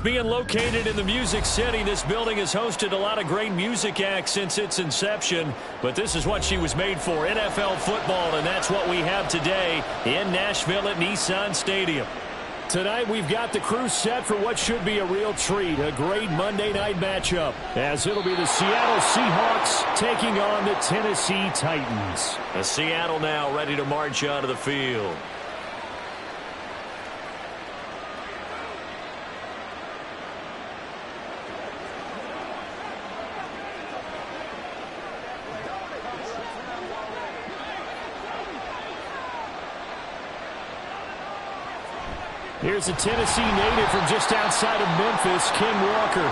Being located in the Music City, this building has hosted a lot of great music acts since its inception. But this is what she was made for, NFL football, and that's what we have today in Nashville at Nissan Stadium. Tonight, we've got the crew set for what should be a real treat, a great Monday night matchup, as it'll be the Seattle Seahawks taking on the Tennessee Titans. The Seattle now ready to march onto the field. Here's a Tennessee native from just outside of Memphis, Ken Walker.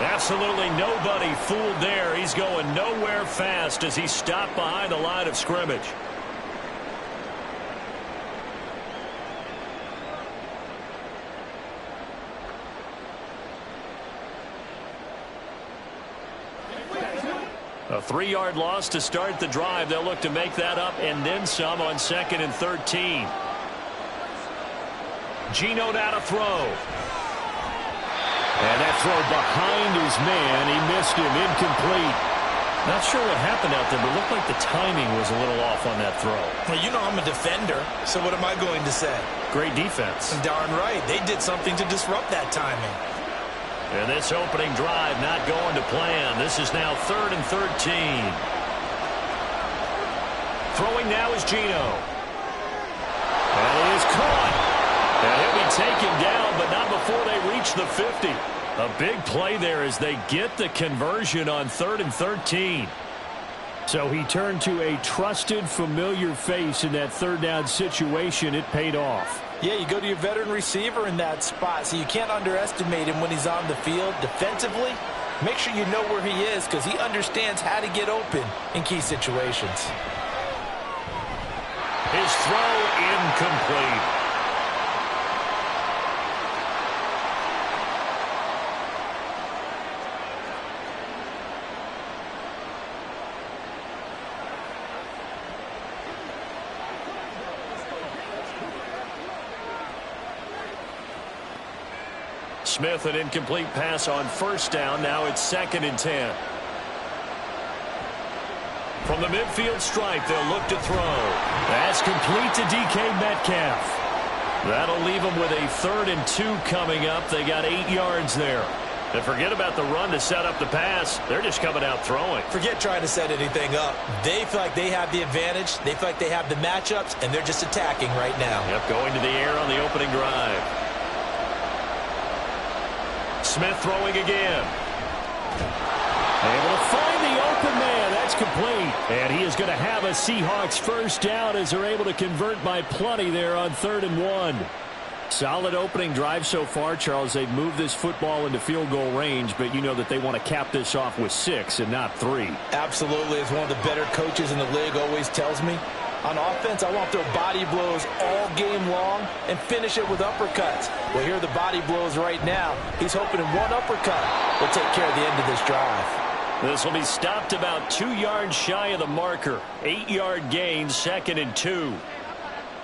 Absolutely nobody fooled there. He's going nowhere fast as he stopped behind the line of scrimmage. A 3-yard loss to start the drive. They'll look to make that up and then some on 2nd and 13. Geno now to throw. And that throw behind his man. He missed him. Incomplete. Not sure what happened out there, but it looked like the timing was a little off on that throw. Well, you know I'm a defender, so what am I going to say? Great defense. Darn right. They did something to disrupt that timing. And this opening drive not going to plan. This is now 3rd and 13. Throwing now is Geno. And he is caught. And he'll be taken down, but not before they reach the 50. A big play there as they get the conversion on 3rd and 13. So he turned to a trusted, familiar face in that 3rd down situation. It paid off. Yeah, you go to your veteran receiver in that spot, so you can't underestimate him when he's on the field defensively. Make sure you know where he is because he understands how to get open in key situations. His throw incomplete. Smith, an incomplete pass on 1st down. Now it's 2nd and 10. From the midfield stripe, they'll look to throw. That's complete to DK Metcalf. That'll leave them with a 3rd and 2 coming up. They got 8 yards there. And forget about the run to set up the pass. They're just coming out throwing. Forget trying to set anything up. They feel like they have the advantage. They feel like they have the matchups, and they're just attacking right now. Yep, going to the air on the opening drive. Smith throwing again. Able to find the open man. That's complete. And he is going to have a Seahawks 1st down as they're able to convert by plenty there on 3rd and 1. Solid opening drive so far, Charles. They've moved this football into field goal range, but you know that they want to cap this off with 6 and not 3. Absolutely. As one of the better coaches in the league always tells me, on offense, I want to throw body blows all game long and finish it with uppercuts. Well, here are the body blows right now. He's hoping in one uppercut will take care of the end of this drive. This will be stopped about 2 yards shy of the marker. 8-yard gain, 2nd and 2.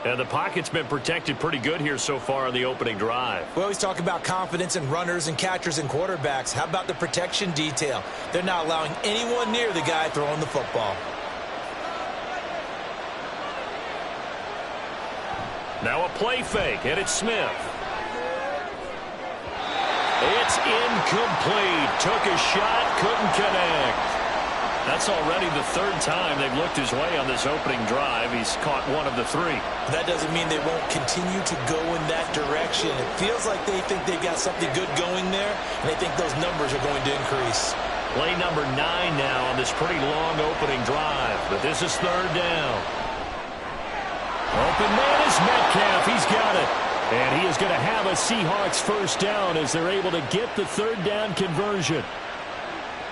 And the pocket's been protected pretty good here so far on the opening drive. We always talk about confidence in runners and catchers and quarterbacks. How about the protection detail? They're not allowing anyone near the guy throwing the football. Now a play fake, and it's Smith. It's incomplete. Took a shot, couldn't connect. That's already the 3rd time they've looked his way on this opening drive. He's caught 1 of the 3. That doesn't mean they won't continue to go in that direction. It feels like they think they've got something good going there, and they think those numbers are going to increase. Play number 9 now on this pretty long opening drive, but this is 3rd down. Open man is Metcalf. He's got it. And he is going to have a Seahawks 1st down as they're able to get the 3rd down conversion.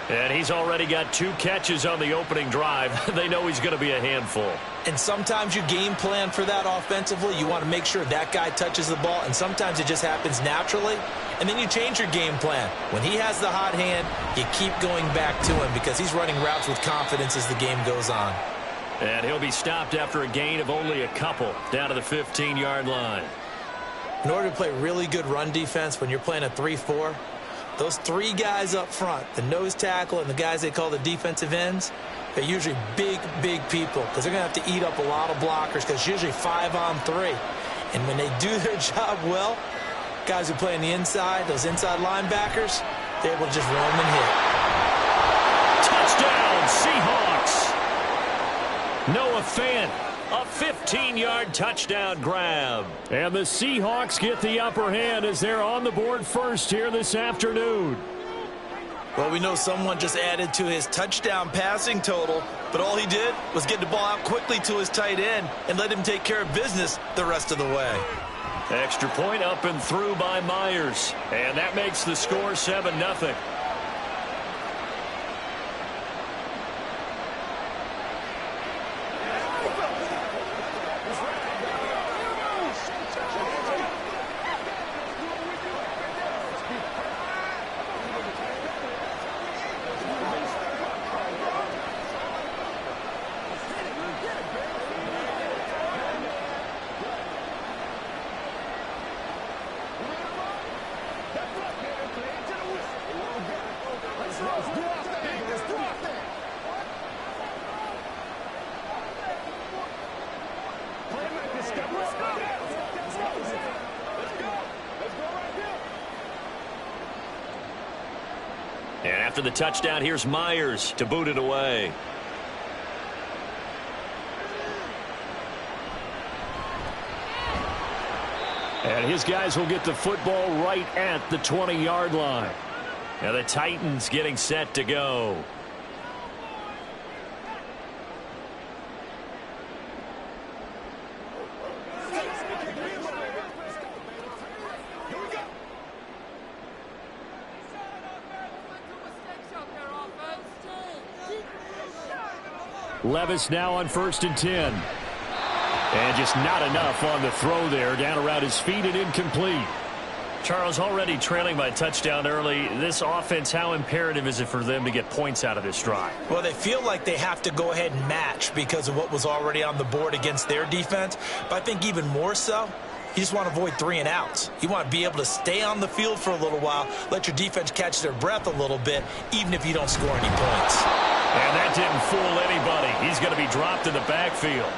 And he's already got 2 catches on the opening drive. They know he's going to be a handful. And sometimes you game plan for that offensively. You want to make sure that guy touches the ball, and sometimes it just happens naturally. And then you change your game plan. When he has the hot hand, you keep going back to him because he's running routes with confidence as the game goes on. And he'll be stopped after a gain of only a couple down to the 15-yard line. In order to play really good run defense when you're playing a 3-4, those three guys up front, the nose tackle and the guys they call the defensive ends, they're usually big, big people because they're going to have to eat up a lot of blockers because it's usually 5-on-3. And when they do their job well, guys who play on the inside, those inside linebackers, they're able to just roam and hit. Touchdown, Seahawks. Noah Fant, a 15-yard touchdown grab. And the Seahawks get the upper hand as they're on the board first here this afternoon. Well, we know someone just added to his touchdown passing total, but all he did was get the ball out quickly to his tight end and let him take care of business the rest of the way. Extra point up and through by Myers. And that makes the score 7-0. And after the touchdown, here's Myers to boot it away. And his guys will get the football right at the 20-yard line. Now the Titans getting set to go. Levis now on 1st and 10. And just not enough on the throw there. Down around his feet and incomplete. Charles, already trailing by touchdown early. This offense, how imperative is it for them to get points out of this drive? Well, they feel like they have to go ahead and match because of what was already on the board against their defense. But I think even more so, you just want to avoid 3-and-outs. You want to be able to stay on the field for a little while, let your defense catch their breath a little bit, even if you don't score any points. And that didn't fool anybody. He's going to be dropped in the backfield.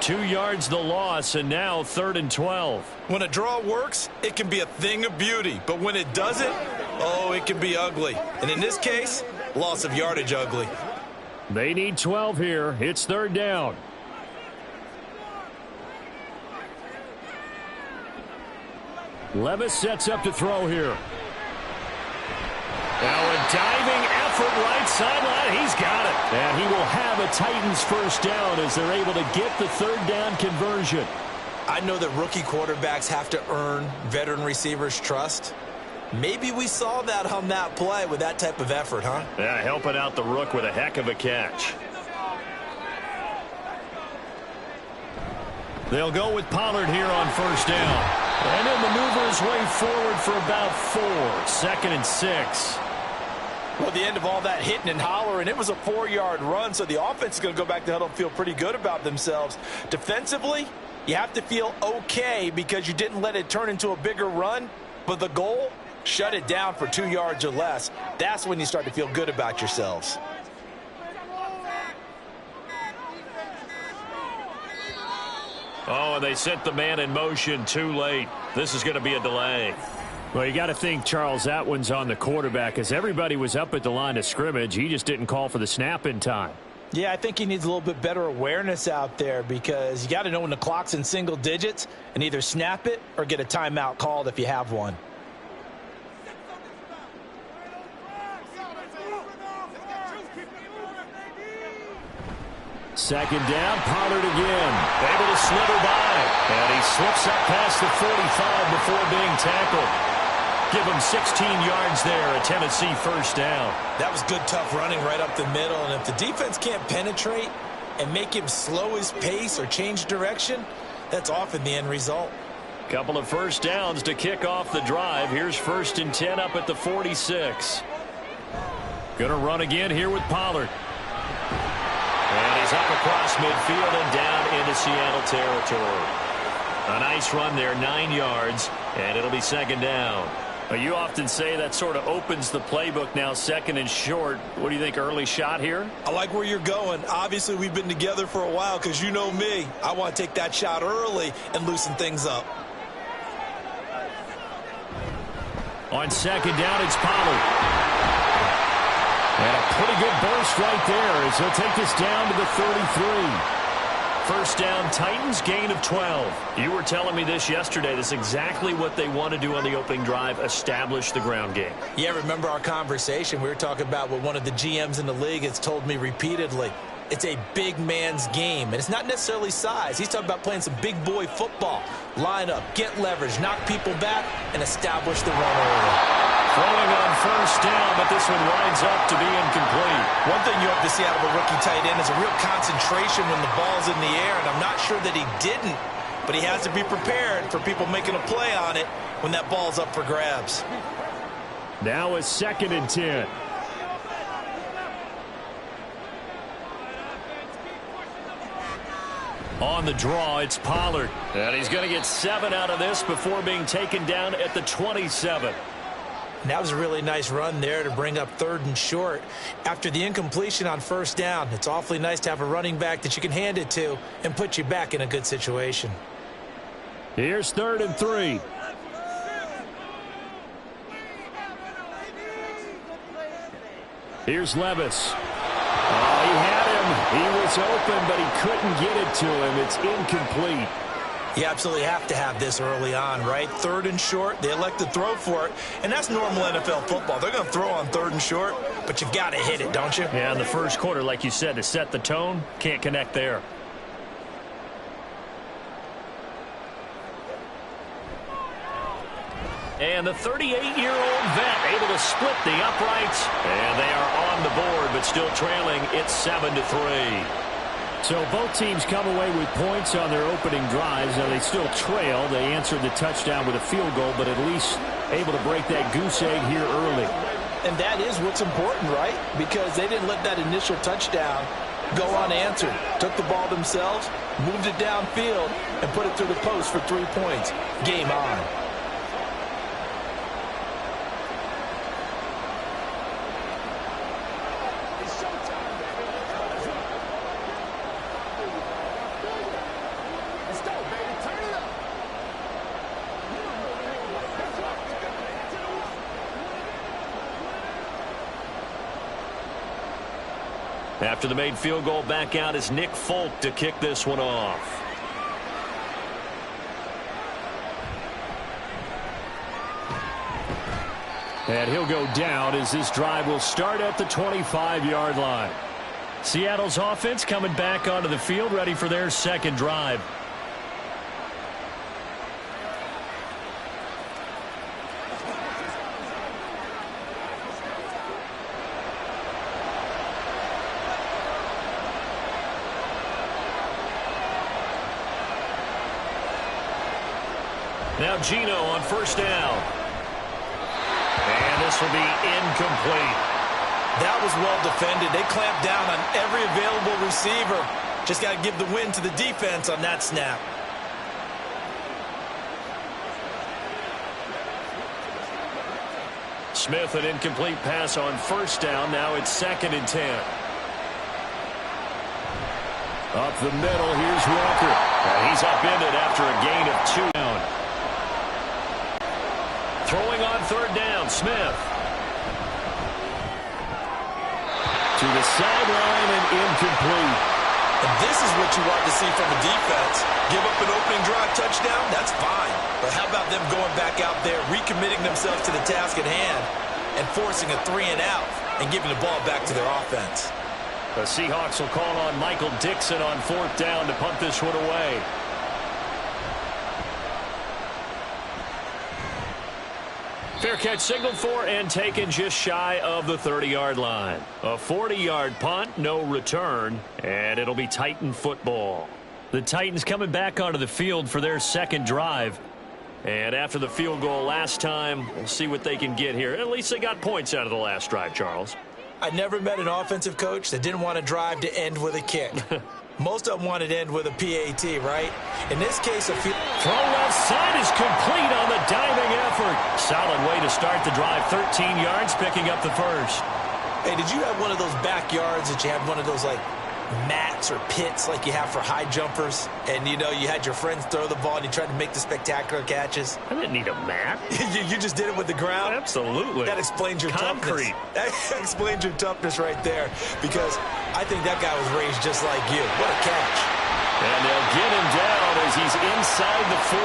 2 yards the loss, and now 3rd and 12. When a draw works, it can be a thing of beauty. But when it doesn't, oh, it can be ugly. And in this case, loss of yardage ugly. They need 12 here. It's 3rd down. Levis sets up to throw here. Now a diving effort right sideline. He's got it. And he will have a Titans first down as they're able to get the 3rd down conversion. I know that rookie quarterbacks have to earn veteran receivers' trust. Maybe we saw that on that play with that type of effort, huh? Yeah, helping out the rook with a heck of a catch. They'll go with Pollard here on 1st down. And he'll maneuver his way forward for about 4. 2nd and 6. Well, the end of all that hitting and hollering, it was a 4-yard run, so the offense is going to go back to the huddle and feel pretty good about themselves. Defensively, you have to feel okay because you didn't let it turn into a bigger run, but the goal, shut it down for 2 yards or less. That's when you start to feel good about yourselves. Oh, and they sent the man in motion too late. This is going to be a delay. Well, you got to think, Charles, that one's on the quarterback as everybody was up at the line of scrimmage. He just didn't call for the snap in time. Yeah, I think he needs a little bit better awareness out there because you got to know when the clock's in single digits and either snap it or get a timeout called if you have one. Second down, Pollard again. Able to slither by. And he slips up past the 45 before being tackled. Give him 16 yards there, a Tennessee first down. That was good, tough running right up the middle. And if the defense can't penetrate and make him slow his pace or change direction, that's often the end result. Couple of first downs to kick off the drive. Here's 1st and 10 up at the 46. Gonna run again here with Pollard. And he's up across midfield and down into Seattle territory. A nice run there, 9 yards, and it'll be second down. Well, you often say that sort of opens the playbook now, second and short. What do you think, early shot here? I like where you're going. Obviously, we've been together for a while because you know me. I want to take that shot early and loosen things up. On second down, it's Pollard. And a pretty good burst right there as he'll take this down to the 33. First down, Titans, gain of 12. You were telling me this yesterday. This is exactly what they want to do on the opening drive, establish the ground game. Yeah, remember our conversation? We were talking about what one of the GMs in the league has told me repeatedly. It's a big man's game, and it's not necessarily size. He's talking about playing some big boy football. Line up, get leverage, knock people back, and establish the run early. Throwing on first down, but this one winds up to be incomplete. One thing you hope to see out of a rookie tight end is a real concentration when the ball's in the air, and I'm not sure that he didn't, but he has to be prepared for people making a play on it when that ball's up for grabs. Now a second and 10. On the draw, it's Pollard. And he's going to get 7 out of this before being taken down at the 27. And that was a really nice run there to bring up third and short. After the incompletion on first down, it's awfully nice to have a running back that you can hand it to and put you back in a good situation. Here's 3rd and 3. Here's Levis. Oh, he had him. He was open, but he couldn't get it to him. It's incomplete. You absolutely have to have this early on, right? 3rd and short, they elect to throw for it, and that's normal NFL football. They're going to throw on 3rd and short, but you've got to hit it, don't you? Yeah, in the first quarter, like you said, to set the tone, can't connect there. And the 38-year-old vet able to split the uprights, and they are on the board, but still trailing. It's 7-3. So both teams come away with points on their opening drives. Now they still trail. They answered the touchdown with a field goal, but at least able to break that goose egg here early. And that is what's important, right? Because they didn't let that initial touchdown go unanswered. Took the ball themselves, moved it downfield, and put it through the post for 3 points. Game on. After the made field goal, back out is Nick Folk to kick this one off. And he'll go down as this drive will start at the 25-yard line. Seattle's offense coming back onto the field, ready for their second drive. Now Gino on first down. And this will be incomplete. That was well defended. They clamped down on every available receiver. Just got to give the win to the defense on that snap. Smith, an incomplete pass on first down. Now it's 2nd and 10. Up the middle, here's Walker. And he's upended after a gain of 2. Throwing on third down, Smith. To the sideline and incomplete. And this is what you want to see from the defense. Give up an opening drive touchdown, that's fine. But how about them going back out there, recommitting themselves to the task at hand, and forcing a 3-and-out and giving the ball back to their offense? The Seahawks will call on Michael Dixon on 4th down to punt this one away. Fair catch signaled for and taken just shy of the 30-yard line. A 40-yard punt, no return, and it'll be Titan football. The Titans coming back onto the field for their second drive. And after the field goal last time, we'll see what they can get here. At least they got points out of the last drive, Charles. I never met an offensive coach that didn't want to drive to end with a kick. Most of them want it to end with a PAT, right? In this case, a throw left side is complete on the diving effort. Solid way to start the drive. 13 yards, picking up the first. Hey, did you have one of those backyards that you had one of those, like, mats or pits like you have for high jumpers? And, you know, you had your friends throw the ball and you tried to make the spectacular catches? I didn't need a mat. you just did it with the ground? Absolutely. That explains your concrete. Toughness. That explains your toughness right there, because I think that guy was raised just like you. What a catch. And they'll get him down as he's inside the 40.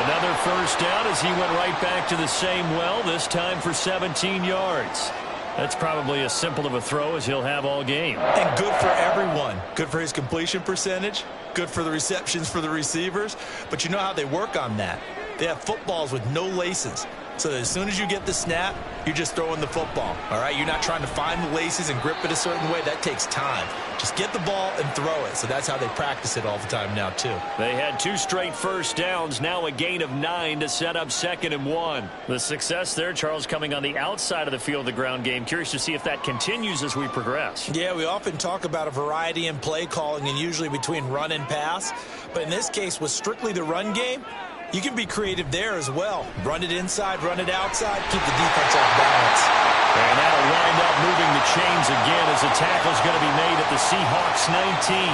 Another first down as he went right back to the same well, this time for 17 yards. That's probably as simple of a throw as he'll have all game. And good for everyone. Good for his completion percentage. Good for the receptions for the receivers. But you know how they work on that? They have footballs with no laces. So that as soon as you get the snap, you're just throwing the football. All right? You're not trying to find the laces and grip it a certain way. That takes time. Just get the ball and throw it. So that's how they practice it all the time now, too. They had 2 straight first downs, now a gain of 9 to set up 2nd and 1. The success there, Charles, coming on the outside of the field, the ground game. Curious to see if that continues as we progress. Yeah, we often talk about a variety in play calling and usually between run and pass. But in this case, with strictly the run game, you can be creative there as well. Run it inside, run it outside, keep the defense off balance. And that'll wind up moving the chains again as the tackle's going to be made at the Seahawks 19.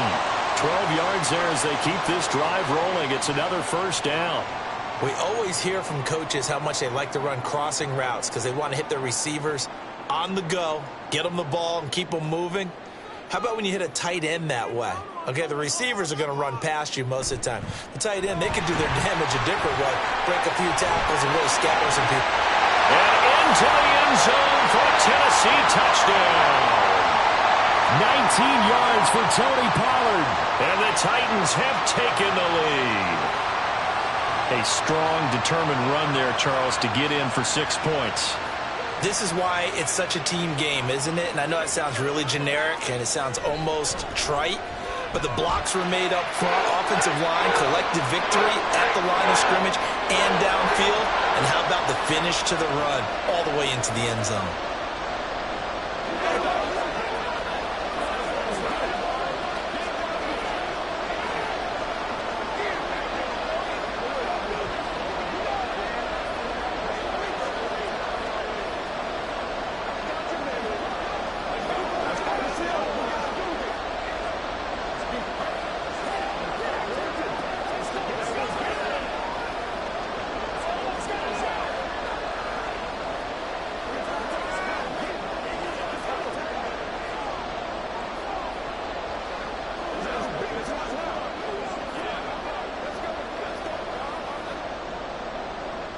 12 yards there as they keep this drive rolling. It's another first down. We always hear from coaches how much they like to run crossing routes because they want to hit their receivers on the go, get them the ball, and keep them moving. How about when you hit a tight end that way? Okay, the receivers are going to run past you most of the time. The tight end, they can do their damage a different way, break a few tackles and really scatter some people. And into the end zone for a Tennessee touchdown. 19 yards for Tony Pollard. And the Titans have taken the lead. A strong, determined run there, Charles, to get in for 6 points. This is why it's such a team game, isn't it? And I know it sounds really generic and it sounds almost trite, but the blocks were made up front, offensive line, collective victory at the line of scrimmage and downfield. And how about the finish to the run all the way into the end zone?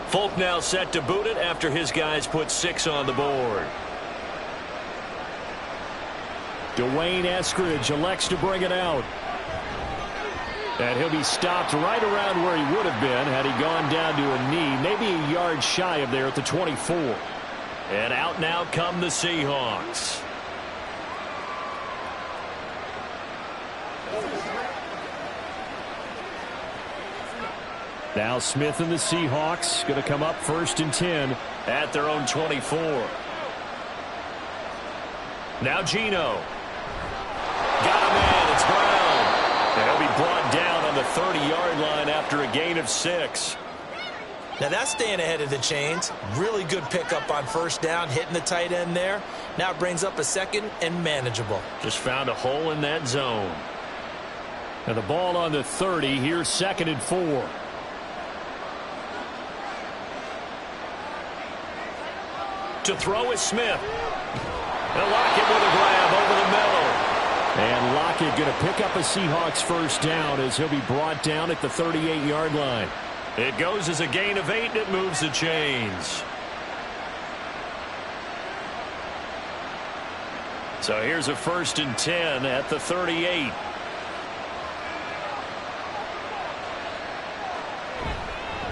Folk now set to boot it after his guys put 6 on the board. Dwayne Eskridge elects to bring it out. And he'll be stopped right around where he would have been had he gone down to a knee, maybe a yard shy of there at the 24. And out now come the Seahawks. Now Smith and the Seahawks going to come up 1st and 10 at their own 24. Now Geno. Got him in. It's Brown. And he'll be brought down on the 30-yard line after a gain of 6. Now that's staying ahead of the chains. Really good pickup on first down, hitting the tight end there. Now it brings up a 2nd and manageable. Just found a hole in that zone. Now the ball on the 30. Here's 2nd and 4. To throw is Smith. And Lockett with a grab over the middle. And Lockett going to pick up a Seahawks first down as he'll be brought down at the 38-yard line. It goes as a gain of 8, and it moves the chains. So here's a 1st and 10 at the 38.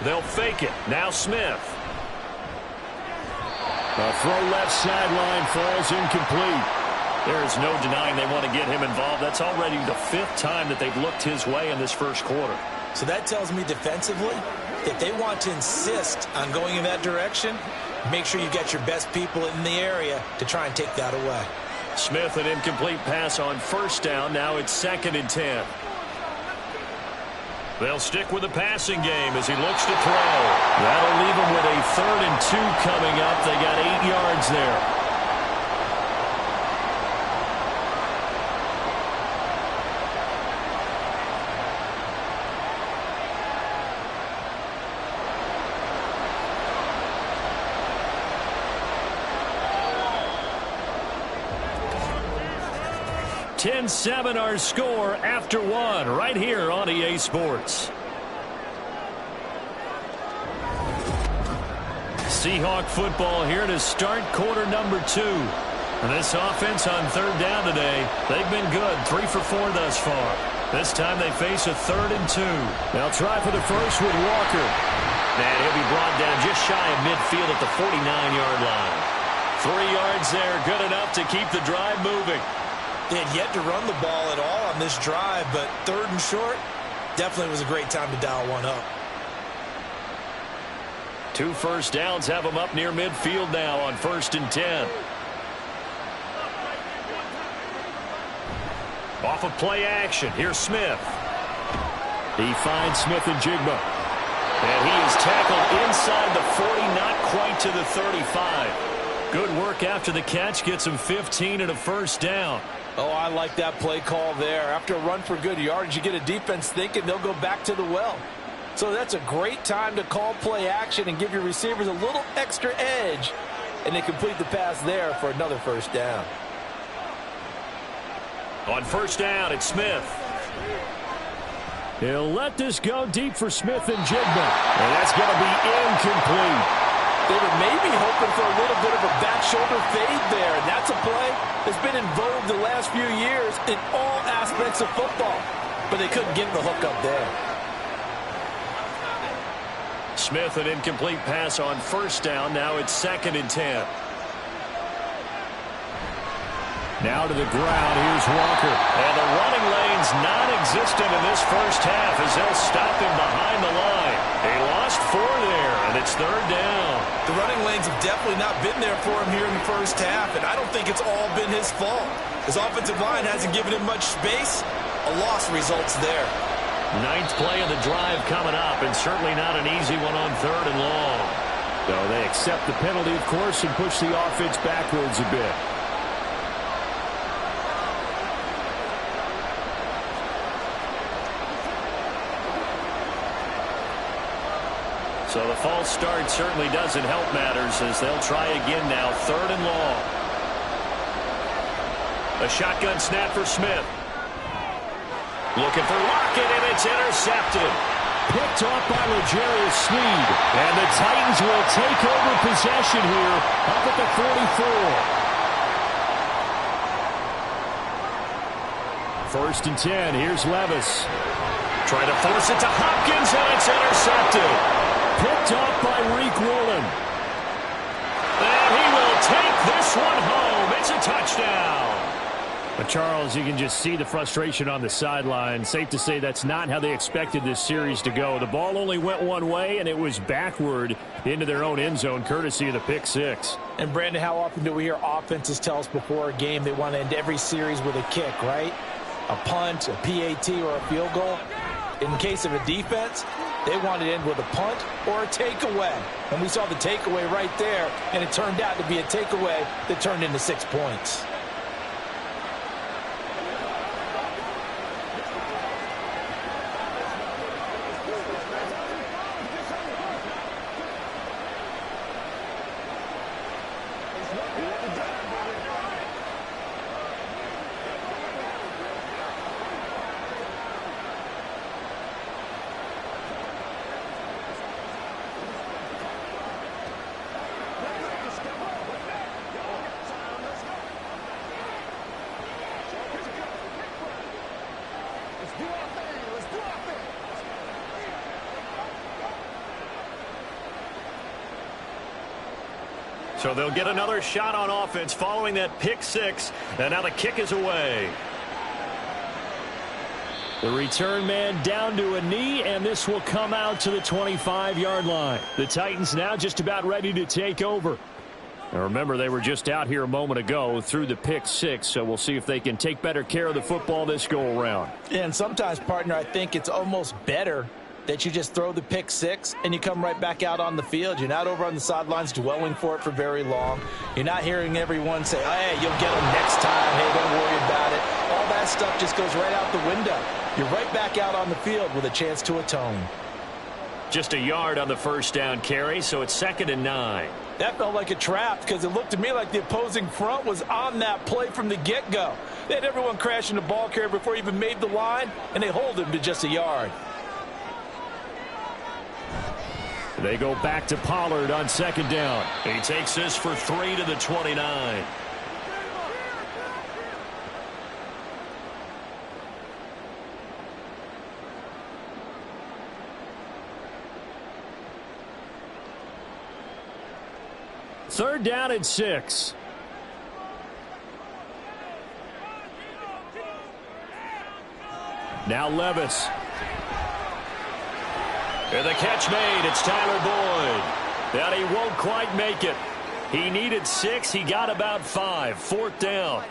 They'll fake it. Now Smith. A throw left sideline falls incomplete. There is no denying they want to get him involved. That's already the 5th time that they've looked his way in this first quarter. So that tells me defensively, if they want to insist on going in that direction, make sure you get your best people in the area to try and take that away. Smith, an incomplete pass on first down. Now it's 2nd and 10. They'll stick with the passing game as he looks to throw. That'll leave him with a 3rd and 2 coming up. They got 8 yards there. (10-7) our score after 1 right here on EA Sports. Seahawk football here to start quarter number 2. And this offense on 3rd down today, they've been good. 3 for 4 thus far. This time they face a 3rd and 2. They'll try for the first with Walker. And he'll be brought down just shy of midfield at the 49-yard line. 3 yards there, good enough to keep the drive moving. They had yet to run the ball at all on this drive, but 3rd and short definitely was a great time to dial one up. 2 first downs have them up near midfield now on 1st and 10. Off of play action, here's Smith. He finds Smith and Jigba. And he is tackled inside the 40, not quite to the 35. Good work after the catch, gets him 15 and a first down. Oh, I like that play call there. After a run for good yardage, you get a defense thinking they'll go back to the well. So that's a great time to call play action and give your receivers a little extra edge. And they complete the pass there for another first down. On first down, it's Smith. He'll let this go deep for Smith and Jigba. And that's going to be incomplete. They were maybe hoping for a little bit of a back shoulder fade there. And that's a play that's been in vogue the last few years in all aspects of football. But they couldn't get the hook up there. Smith, an incomplete pass on first down. Now it's 2nd and 10. Now to the ground. Here's Walker. And the running lane's non-existent in this first half as they'll stop him behind the line. They lost 4 there, and it's 3rd down. The running lanes have definitely not been there for him here in the first half, and I don't think it's all been his fault. His offensive line hasn't given him much space. A loss results there. 9th play of the drive coming up, and certainly not an easy one on 3rd and long. So they accept the penalty, of course, and push the offense backwards a bit. So the false start certainly doesn't help matters as they'll try again now, 3rd and long. A shotgun snap for Smith. Looking for Lockett, and it's intercepted. Picked off by L'Jarius Sneed. And the Titans will take over possession here up at the 44. 1st and 10, here's Levis. Trying to force it to Hopkins, and it's intercepted. Picked off by Reek Woolen. And he will take this one home. It's a touchdown. But Charles, you can just see the frustration on the sideline. Safe to say that's not how they expected this series to go. The ball only went one way, and it was backward into their own end zone, courtesy of the pick 6. And, Brandon, how often do we hear offenses tell us before a game they want to end every series with a kick, right? A punt, a PAT, or a field goal. In case of a defense, they want to end with a punt or a takeaway. And we saw the takeaway right there, and it turned out to be a takeaway that turned into 6 points. So they'll get another shot on offense following that pick 6. And now the kick is away. The return man down to a knee, and this will come out to the 25-yard line. The Titans now just about ready to take over. And remember, they were just out here a moment ago through the pick 6, so we'll see if they can take better care of the football this go-around. And sometimes, partner, I think it's almost better that you just throw the pick 6 and you come right back out on the field. You're not over on the sidelines dwelling for it for very long. You're not hearing everyone say, hey, you'll get them next time. Hey, don't worry about it. All that stuff just goes right out the window. You're right back out on the field with a chance to atone. Just a yard on the first down carry, so it's 2nd and 9. That felt like a trap because it looked to me like the opposing front was on that play from the get-go. They had everyone crashing the ball carrier before he even made the line, and they hold him to just a yard. They go back to Pollard on 2nd down. He takes this for 3 to the 29. Third down and 6. Now Levis. And the catch made. It's Tyler Boyd. And he won't quite make it. He needed 6. He got about 5. 4th down.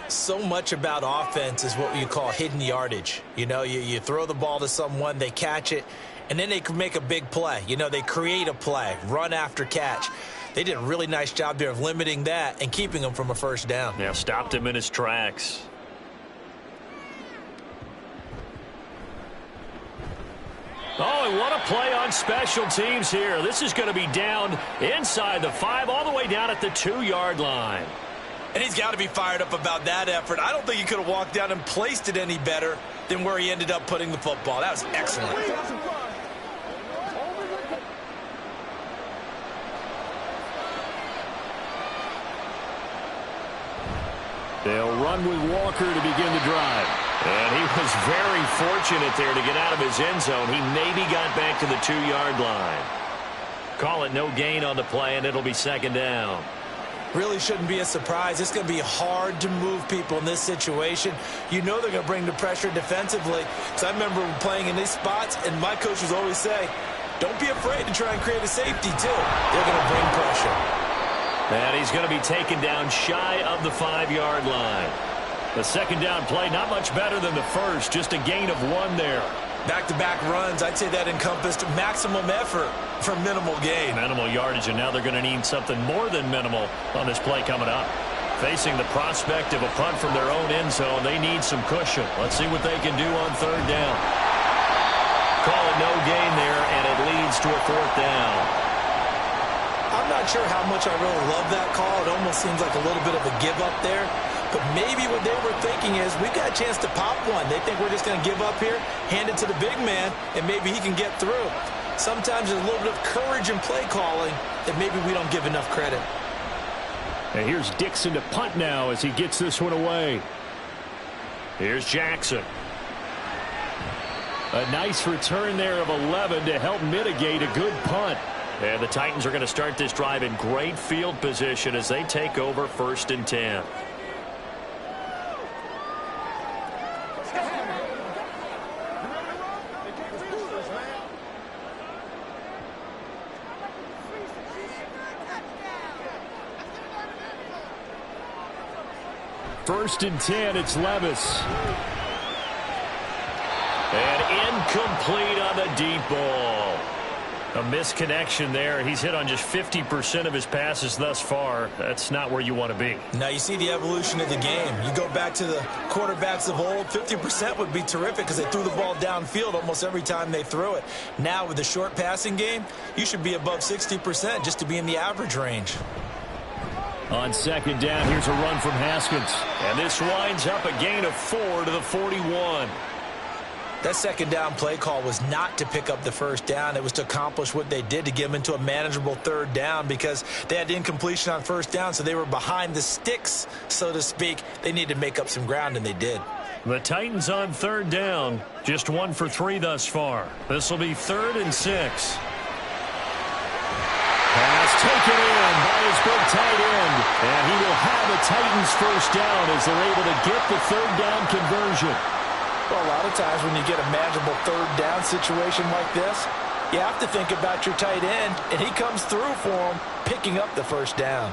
So much about offense is what you call hidden yardage. You know, you throw the ball to someone, they catch it, and then they can make a big play. You know, they create a play, run after catch. They did a really nice job there of limiting that and keeping him from a first down. Yeah, stopped him in his tracks. Oh, and what a play on special teams here. This is going to be down inside the 5, all the way down at the 2-yard line. And he's got to be fired up about that effort. I don't think he could have walked down and placed it any better than where he ended up putting the football. That was excellent. They'll run with Walker to begin the drive. And he was very fortunate there to get out of his end zone. He maybe got back to the 2-yard line. Call it no gain on the play, and it'll be 2nd down. Really shouldn't be a surprise. It's going to be hard to move people in this situation. You know they're going to bring the pressure defensively. Because I remember playing in these spots, and my coach was always say, don't be afraid to try and create a safety, too. They're going to bring pressure. And he's going to be taken down shy of the 5-yard line. The 2nd down play, not much better than the first. Just a gain of 1 there. Back-to-back runs, I'd say that encompassed maximum effort for minimal gain. Minimal yardage, and now they're going to need something more than minimal on this play coming up. Facing the prospect of a punt from their own end zone, they need some cushion. Let's see what they can do on 3rd down. Call it no gain there, and it leads to a 4th down. I'm not sure how much I really love that call. It almost seems like a little bit of a give up there. But maybe what they were thinking is, we've got a chance to pop one. They think we're just going to give up here, hand it to the big man, and maybe he can get through. Sometimes there's a little bit of courage in play calling that maybe we don't give enough credit. And here's Dixon to punt now as he gets this one away. Here's Jackson. A nice return there of 11 to help mitigate a good punt. And the Titans are going to start this drive in great field position as they take over 1st and 10. First and 10, it's Levis. And incomplete on the deep ball. A misconnection there. He's hit on just 50% of his passes thus far. That's not where you want to be. Now you see the evolution of the game. You go back to the quarterbacks of old, 50% would be terrific because they threw the ball downfield almost every time they threw it. Now with the short passing game, you should be above 60% just to be in the average range. On 2nd down, here's a run from Haskins. And this winds up a gain of 4 to the 41. That 2nd down play call was not to pick up the 1st down. It was to accomplish what they did, to get them into a manageable 3rd down, because they had incompletion on 1st down, so they were behind the sticks, so to speak. They needed to make up some ground, and they did. The Titans on 3rd down, just 1 for 3 thus far. This will be 3rd and 6. Pass taken in by his big tight end, and he will have a Titans 1st down as they're able to get the 3rd down conversion. Well, a lot of times when you get a manageable 3rd down situation like this, You have to think about your tight end, and he comes through for him, picking up the first down.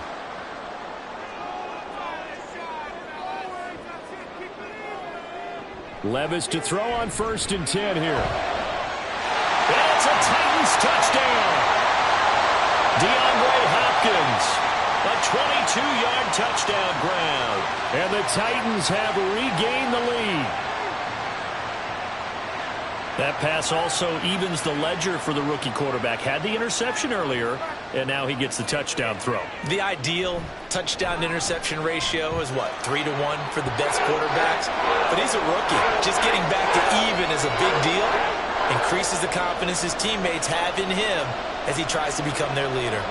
Levis to throw on 1st and 10 here. It's a Titans touchdown. DeAndre Hopkins, a 22-yard touchdown grab. And the Titans have regained the lead. That pass also evens the ledger for the rookie quarterback. Had the interception earlier, and now he gets the touchdown throw. The ideal touchdown-interception ratio is, what, 3-1 for the best quarterbacks? But he's a rookie. Just getting back to even is a big deal. Increases the confidence his teammates have in him as he tries to become their leader.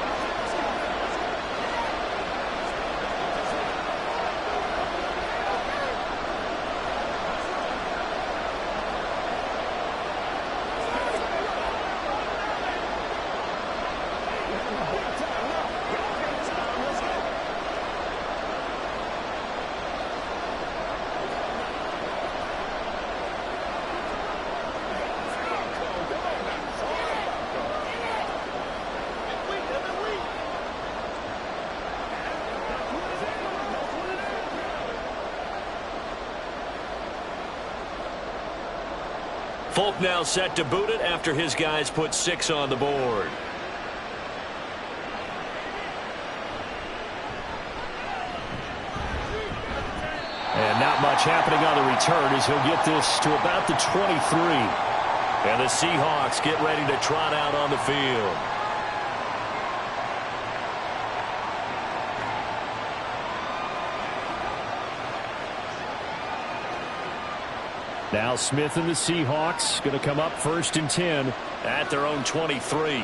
Folk now set to boot it after his guys put 6 on the board. And not much happening on the return as he'll get this to about the 23. And the Seahawks get ready to trot out on the field. Now Smith and the Seahawks going to come up 1st and 10 at their own 23.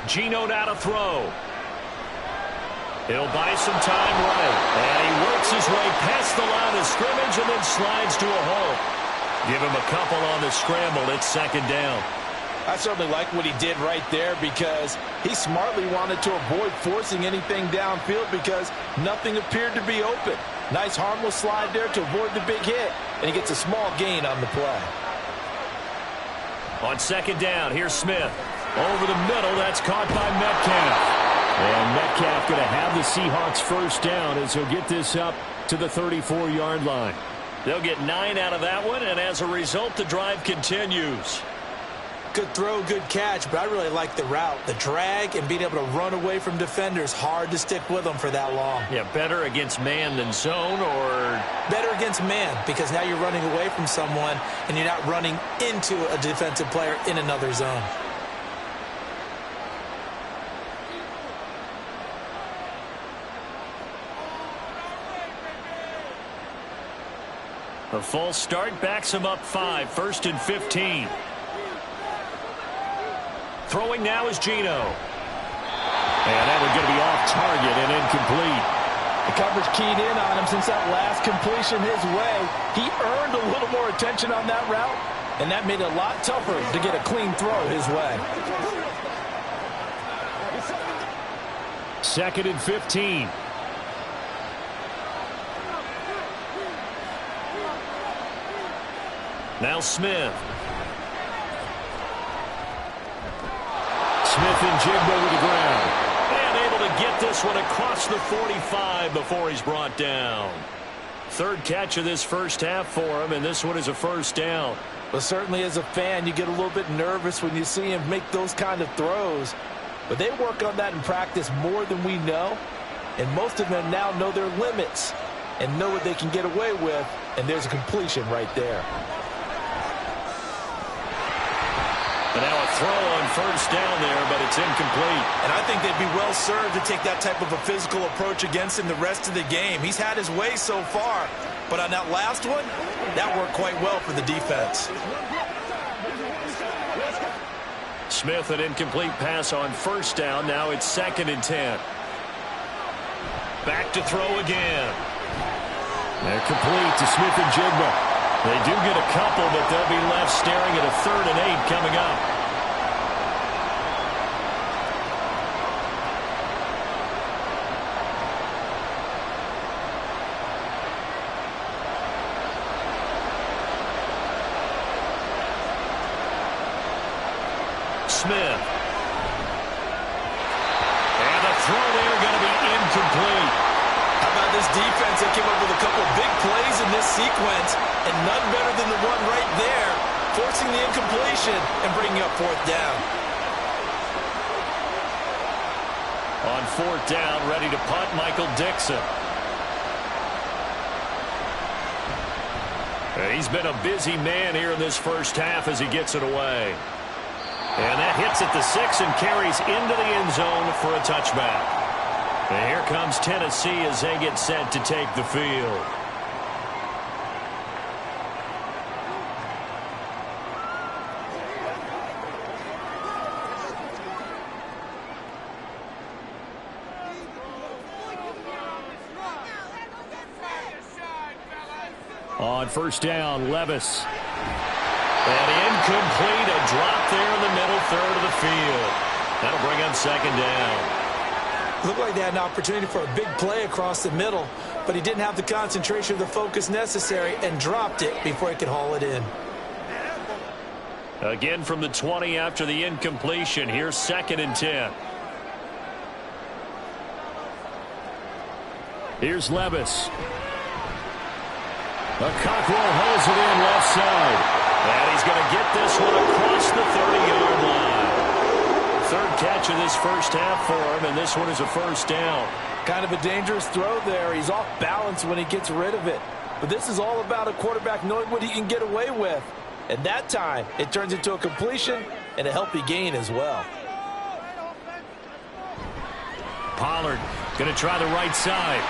Geno now to throw. He'll buy some time right. And he works his way past the line of scrimmage and then slides to a hole. Give him a couple on the scramble. It's 2nd down. I certainly like what he did right there because he smartly wanted to avoid forcing anything downfield because nothing appeared to be open. Nice harmless slide there to avoid the big hit, and he gets a small gain on the play. On 2nd down, here's Smith. Over the middle, that's caught by Metcalf. And Metcalf going to have the Seahawks 1st down as he'll get this up to the 34-yard line. They'll get 9 out of that one, and as a result, the drive continues. Good throw, good catch, but I really like the route. The drag and being able to run away from defenders, hard to stick with them for that long. Yeah, better against man than zone, or? Better against man, because now you're running away from someone and you're not running into a defensive player in another zone. A false start backs him up 5, 1st and 15. Throwing now is Geno. And that one's going to be off target and incomplete. The coverage keyed in on him since that last completion his way. He earned a little more attention on that route, and that made it a lot tougher to get a clean throw his way. 2nd and 15. Now Smith. Smith and Jigba with the ground. And able to get this one across the 45 before he's brought down. 3rd catch of this 1st half for him, and this one is a 1st down. But certainly as a fan, you get a little bit nervous when you see him make those kind of throws. But they work on that in practice more than we know. And most of them now know their limits and know what they can get away with. And there's a completion right there. And now a throw on 1st down there, but it's incomplete. And I think they'd be well served to take that type of a physical approach against him the rest of the game. He's had his way so far, but on that last one, that worked quite well for the defense. Smith, an incomplete pass on 1st down. Now it's 2nd and 10. Back to throw again. They're complete to Smith and Jigba. They do get a couple, but they'll be left staring at a 3rd and 8 coming up. Smith. And the throw there going to be incomplete. How about this defense? They came up with a couple big plays in this sequence, and none better than the one right there, forcing the incompletion and bringing up fourth down. On fourth down, ready to punt, Michael Dixon. He's been a busy man here in this first half as he gets it away. And that hits at the 6 and carries into the end zone for a touchback. And here comes Tennessee as they get set to take the field. On first down, Levis. And incomplete, a drop there in the middle third of the field. That'll bring up second down. Looked like they had an opportunity for a big play across the middle, but he didn't have the concentration or the focus necessary and dropped it before he could haul it in. Again from the 20 after the incompletion. Here's second and 10. Here's Levis. Cockrell holds it in left side. And he's going to get this one across the 30-yard line. Third catch of this first half for him, and this one is a first down. Kind of a dangerous throw there. He's off balance when he gets rid of it. But this is all about a quarterback knowing what he can get away with. And that time, it turns into a completion and a healthy gain as well. Pollard going to try the right side.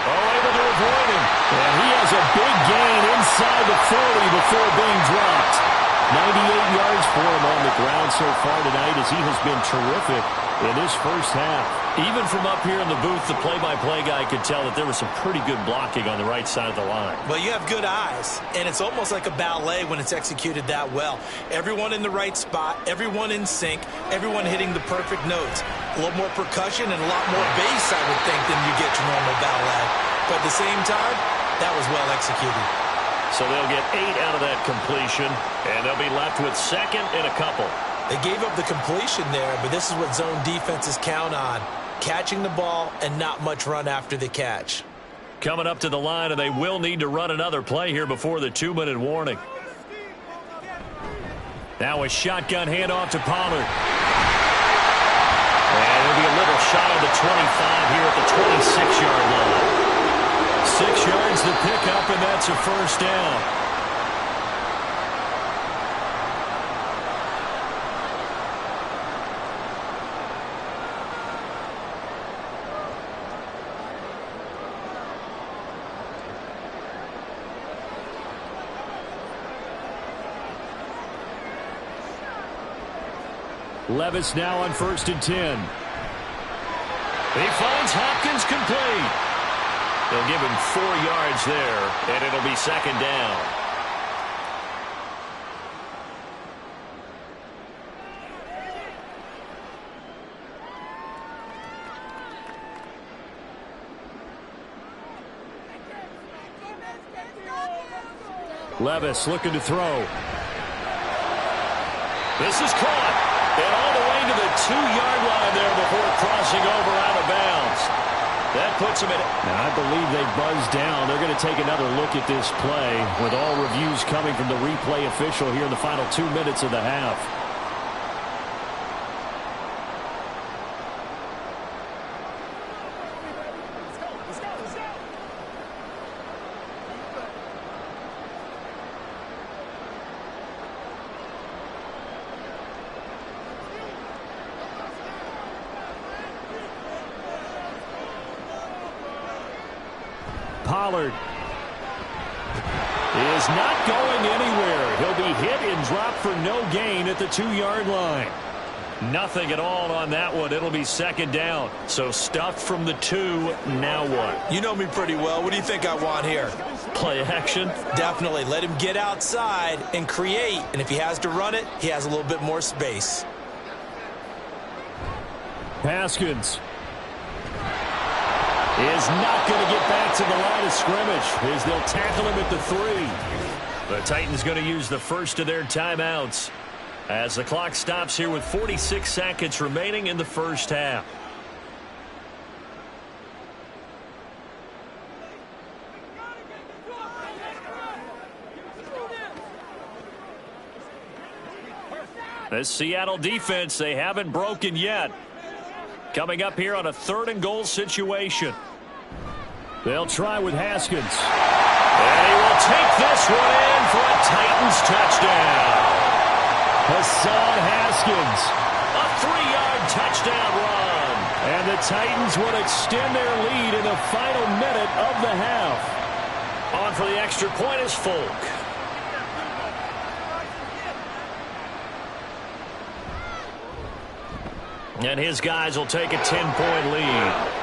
Able to avoid him. And he has a big gain inside the 40 before being dropped. 98 yards for him on the ground so far tonight as he has been terrific in this first half. Even from up here in the booth, the play-by-play guy could tell that there was some pretty good blocking on the right side of the line. Well, you have good eyes, and it's almost like a ballet when it's executed that well. Everyone in the right spot, everyone in sync, everyone hitting the perfect notes. A little more percussion and a lot more bass, I would think, than you get your normal ballet. But at the same time, that was well executed. So they'll get 8 out of that completion, and they'll be left with second and a couple. They gave up the completion there, but this is what zone defenses count on. Catching the ball and not much run after the catch. Coming up to the line, and they will need to run another play here before the 2-minute warning. Now a shotgun handoff to Pollard. And it'll be a little shy of the 25 here at the 26-yard line. 6 yards to pick up, and that's a first down. Levis now on first and 10. He finds Hopkins complete. They'll give him 4 yards there, and it'll be second down. Levis looking to throw. This is caught. And all the way to the 2-yard line there before crossing over out of bounds. That puts him at... Now, I believe they buzzed down. They're going to take another look at this play with all reviews coming from the replay official here in the final 2 minutes of the half. Pollard is not going anywhere. He'll be hit and dropped for no gain at the 2-yard line. Nothing at all on that one. It'll be second down. So stuffed from the 2. Now what? You know me pretty well. What do you think I want here? Play action? Definitely. Let him get outside and create. And if he has to run it, he has a little bit more space. Haskins is not going to get back to the line of scrimmage as they'll tackle him at the 3. The Titans going to use the first of their timeouts. as the clock stops here with 46 seconds remaining in the first half. This Seattle defense, they haven't broken yet. Coming up here on a 3rd and goal situation. They'll try with Haskins. And he will take this one in for a Titans touchdown. Hassan Haskins. A 3-yard touchdown run. And the Titans will extend their lead in the final minute of the half. On for the extra point is Folk. And his guys will take a 10-point lead.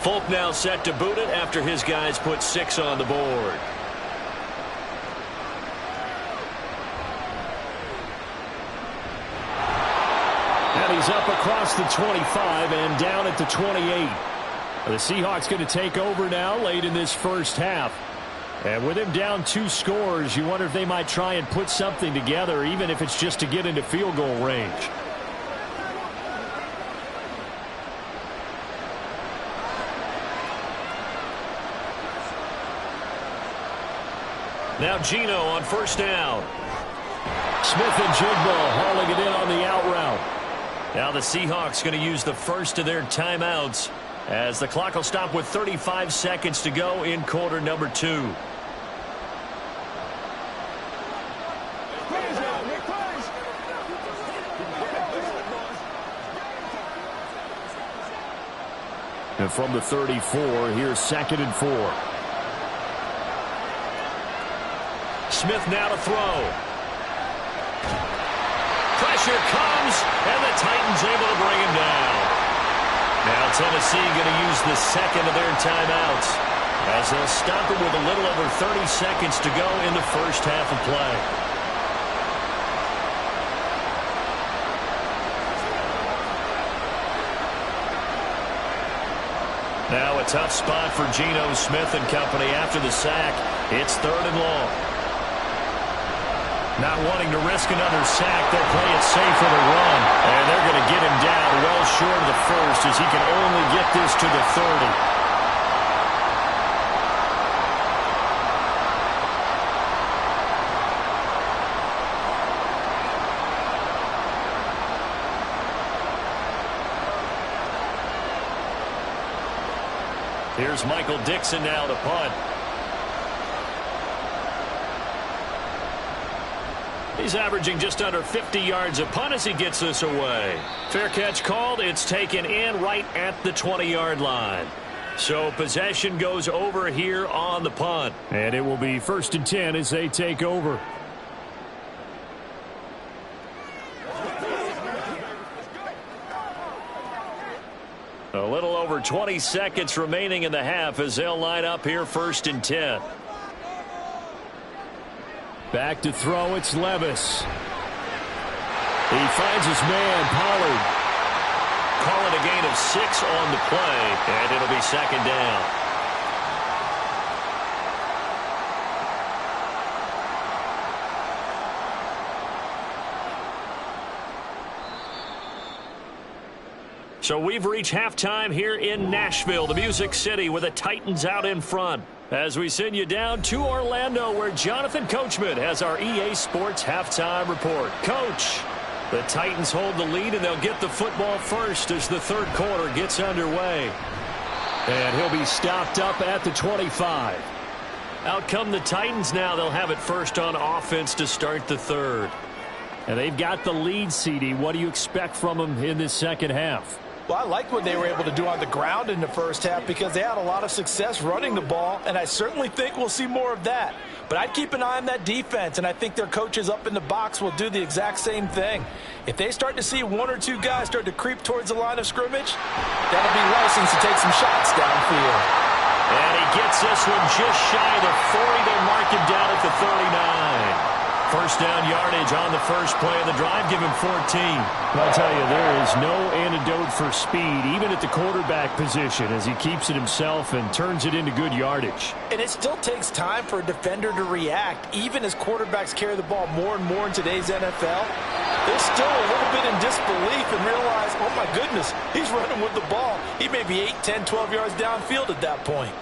Folk now set to boot it after his guys put 6 on the board. And he's up across the 25 and down at the 28. The Seahawks going to take over now late in this first half. And with him down 2 scores, you wonder if they might try and put something together, even if it's just to get into field goal range. Now Geno on first down. Smith and Jigba hauling it in on the out route. Now the Seahawks going to use the first of their timeouts as the clock will stop with 35 seconds to go in quarter number 2. And from the 34, here's 2nd and 4. Smith now to throw. Pressure comes, and the Titans able to bring him down. Now Tennessee going to use the second of their timeouts as they'll stop it with a little over 30 seconds to go in the first half of play. Now a tough spot for Geno Smith and company after the sack. It's 3rd and long. Not wanting to risk another sack, they'll play it safe for the run. And they're going to get him down well short of the first as he can only get this to the 30. Here's Michael Dixon now to punt. He's averaging just under 50 yards a punt as he gets this away. Fair catch called. It's taken in right at the 20-yard line. So possession goes over here on the punt. And it will be 1st and 10 as they take over. A little over 20 seconds remaining in the half as they'll line up here 1st and 10. Back to throw, it's Levis. He finds his man, Pollard. Calling a gain of 6 on the play, and it'll be 2nd down. So we've reached halftime here in Nashville, the Music City, with the Titans out in front. As we send you down to Orlando, where Jonathan Coachman has our EA Sports halftime report. Coach, the Titans hold the lead, and they'll get the football first as the 3rd quarter gets underway. And he'll be stopped up at the 25. Out come the Titans now. They'll have it first on offense to start the third. And they've got the lead, CD. What do you expect from them in this second half? Well, I liked what they were able to do on the ground in the first half because they had a lot of success running the ball, and I certainly think we'll see more of that. But I'd keep an eye on that defense, and I think their coaches up in the box will do the exact same thing. If they start to see one or two guys start to creep towards the line of scrimmage, that'll be license to take some shots downfield. And he gets this one just shy of the 40. They mark him down at the 39. First down yardage on the first play of the drive. Give him 14. I'll tell you, there is no antidote for speed, even at the quarterback position, as he keeps it himself and turns it into good yardage. And it still takes time for a defender to react, even as quarterbacks carry the ball more and more in today's NFL. They're still a little bit in disbelief and realize, oh my goodness, he's running with the ball. He may be 8, 10, 12 yards downfield at that point.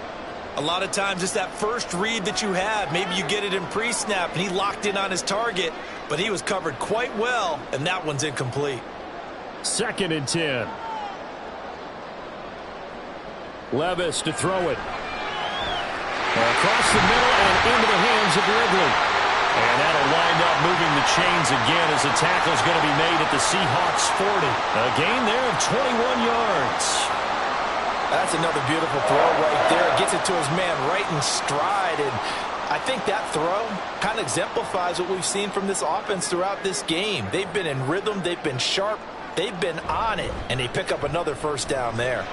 A lot of times it's that first read that you have. Maybe you get it in pre-snap and he locked in on his target, but he was covered quite well, and that one's incomplete. 2nd and 10. Levis to throw it. Across the middle and into the hands of Ridley. And that'll wind up moving the chains again as the tackle's going to be made at the Seahawks 40. A gain there of 21 yards. That's another beautiful throw right there. It gets it to his man right in stride. And I think that throw kind of exemplifies what we've seen from this offense throughout this game. They've been in rhythm. They've been sharp. They've been on it. And they pick up another first down there.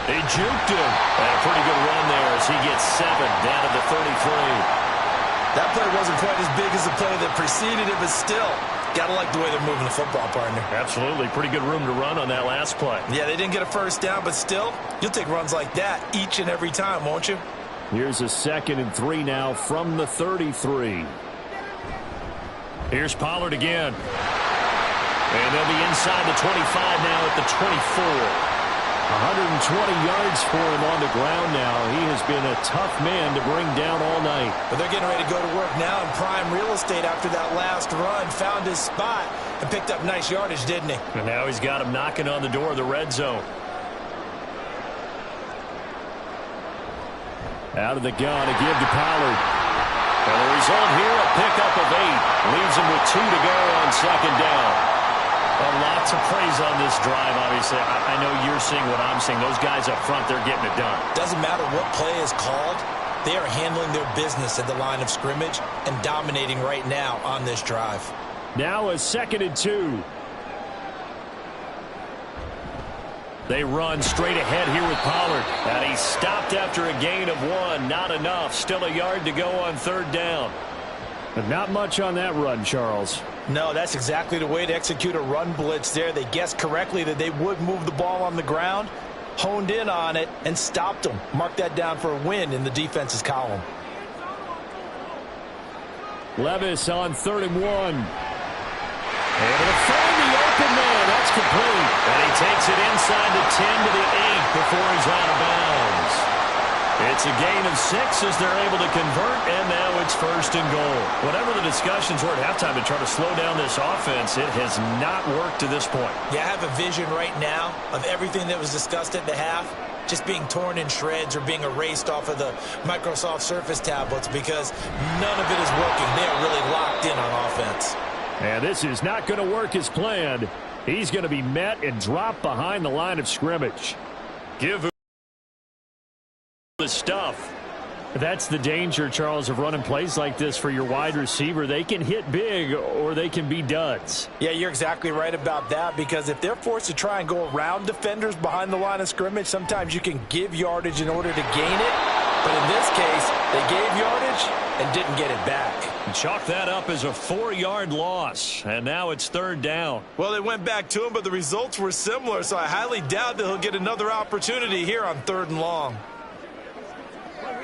They juked him. And a pretty good run there as he gets 7 down to the 33. That play wasn't quite as big as the play that preceded it, but still, got to like the way they're moving the football, partner. Absolutely. Pretty good room to run on that last play. Yeah, they didn't get a first down, but still, you'll take runs like that each and every time, won't you? Here's a 2nd and 3 now from the 33. Here's Pollard again. And they'll be inside the 25 now at the 24. 120 yards for him on the ground now. He has been a tough man to bring down all night. But they're getting ready to go to work now in prime real estate after that last run. Found his spot and picked up nice yardage, didn't he? And now he's got him knocking on the door of the red zone. Out of the gun, a give to Pollard. And the result here, a pickup of 8. Leaves him with 2 to go on 2nd down. Well, lots of praise on this drive, obviously. I know you're seeing what I'm seeing. Those guys up front, they're getting it done. Doesn't matter what play is called. They are handling their business at the line of scrimmage and dominating right now on this drive. Now a 2nd and 2. They run straight ahead here with Pollard. And he's stopped after a gain of 1. Not enough. Still a yard to go on 3rd down. But not much on that run, Charles. No, that's exactly the way to execute a run blitz there. They guessed correctly that they would move the ball on the ground, honed in on it, and stopped them. Mark that down for a win in the defense's column. Levis on 3rd and 1. Able to find the open man. That's complete. And he takes it inside the 10 to the 8 before he's out of bounds. It's a gain of 6 as they're able to convert, and now it's 1st and goal. Whatever the discussions were at halftime to try to slow down this offense, it has not worked to this point. Yeah, I have a vision right now of everything that was discussed at the half just being torn in shreds or being erased off of the Microsoft Surface tablets because none of it is working. They are really locked in on offense. And this is not going to work as planned. He's going to be met and dropped behind the line of scrimmage. Give the stuff. That's the danger, Charles, of running plays like this for your wide receiver. They can hit big or they can be duds. Yeah, you're exactly right about that because if they're forced to try and go around defenders behind the line of scrimmage, sometimes you can give yardage in order to gain it. But in this case, they gave yardage and didn't get it back. Chalk that up as a 4-yard loss, and now it's 3rd down. Well, they went back to him, but the results were similar, so I highly doubt that he'll get another opportunity here on 3rd and long.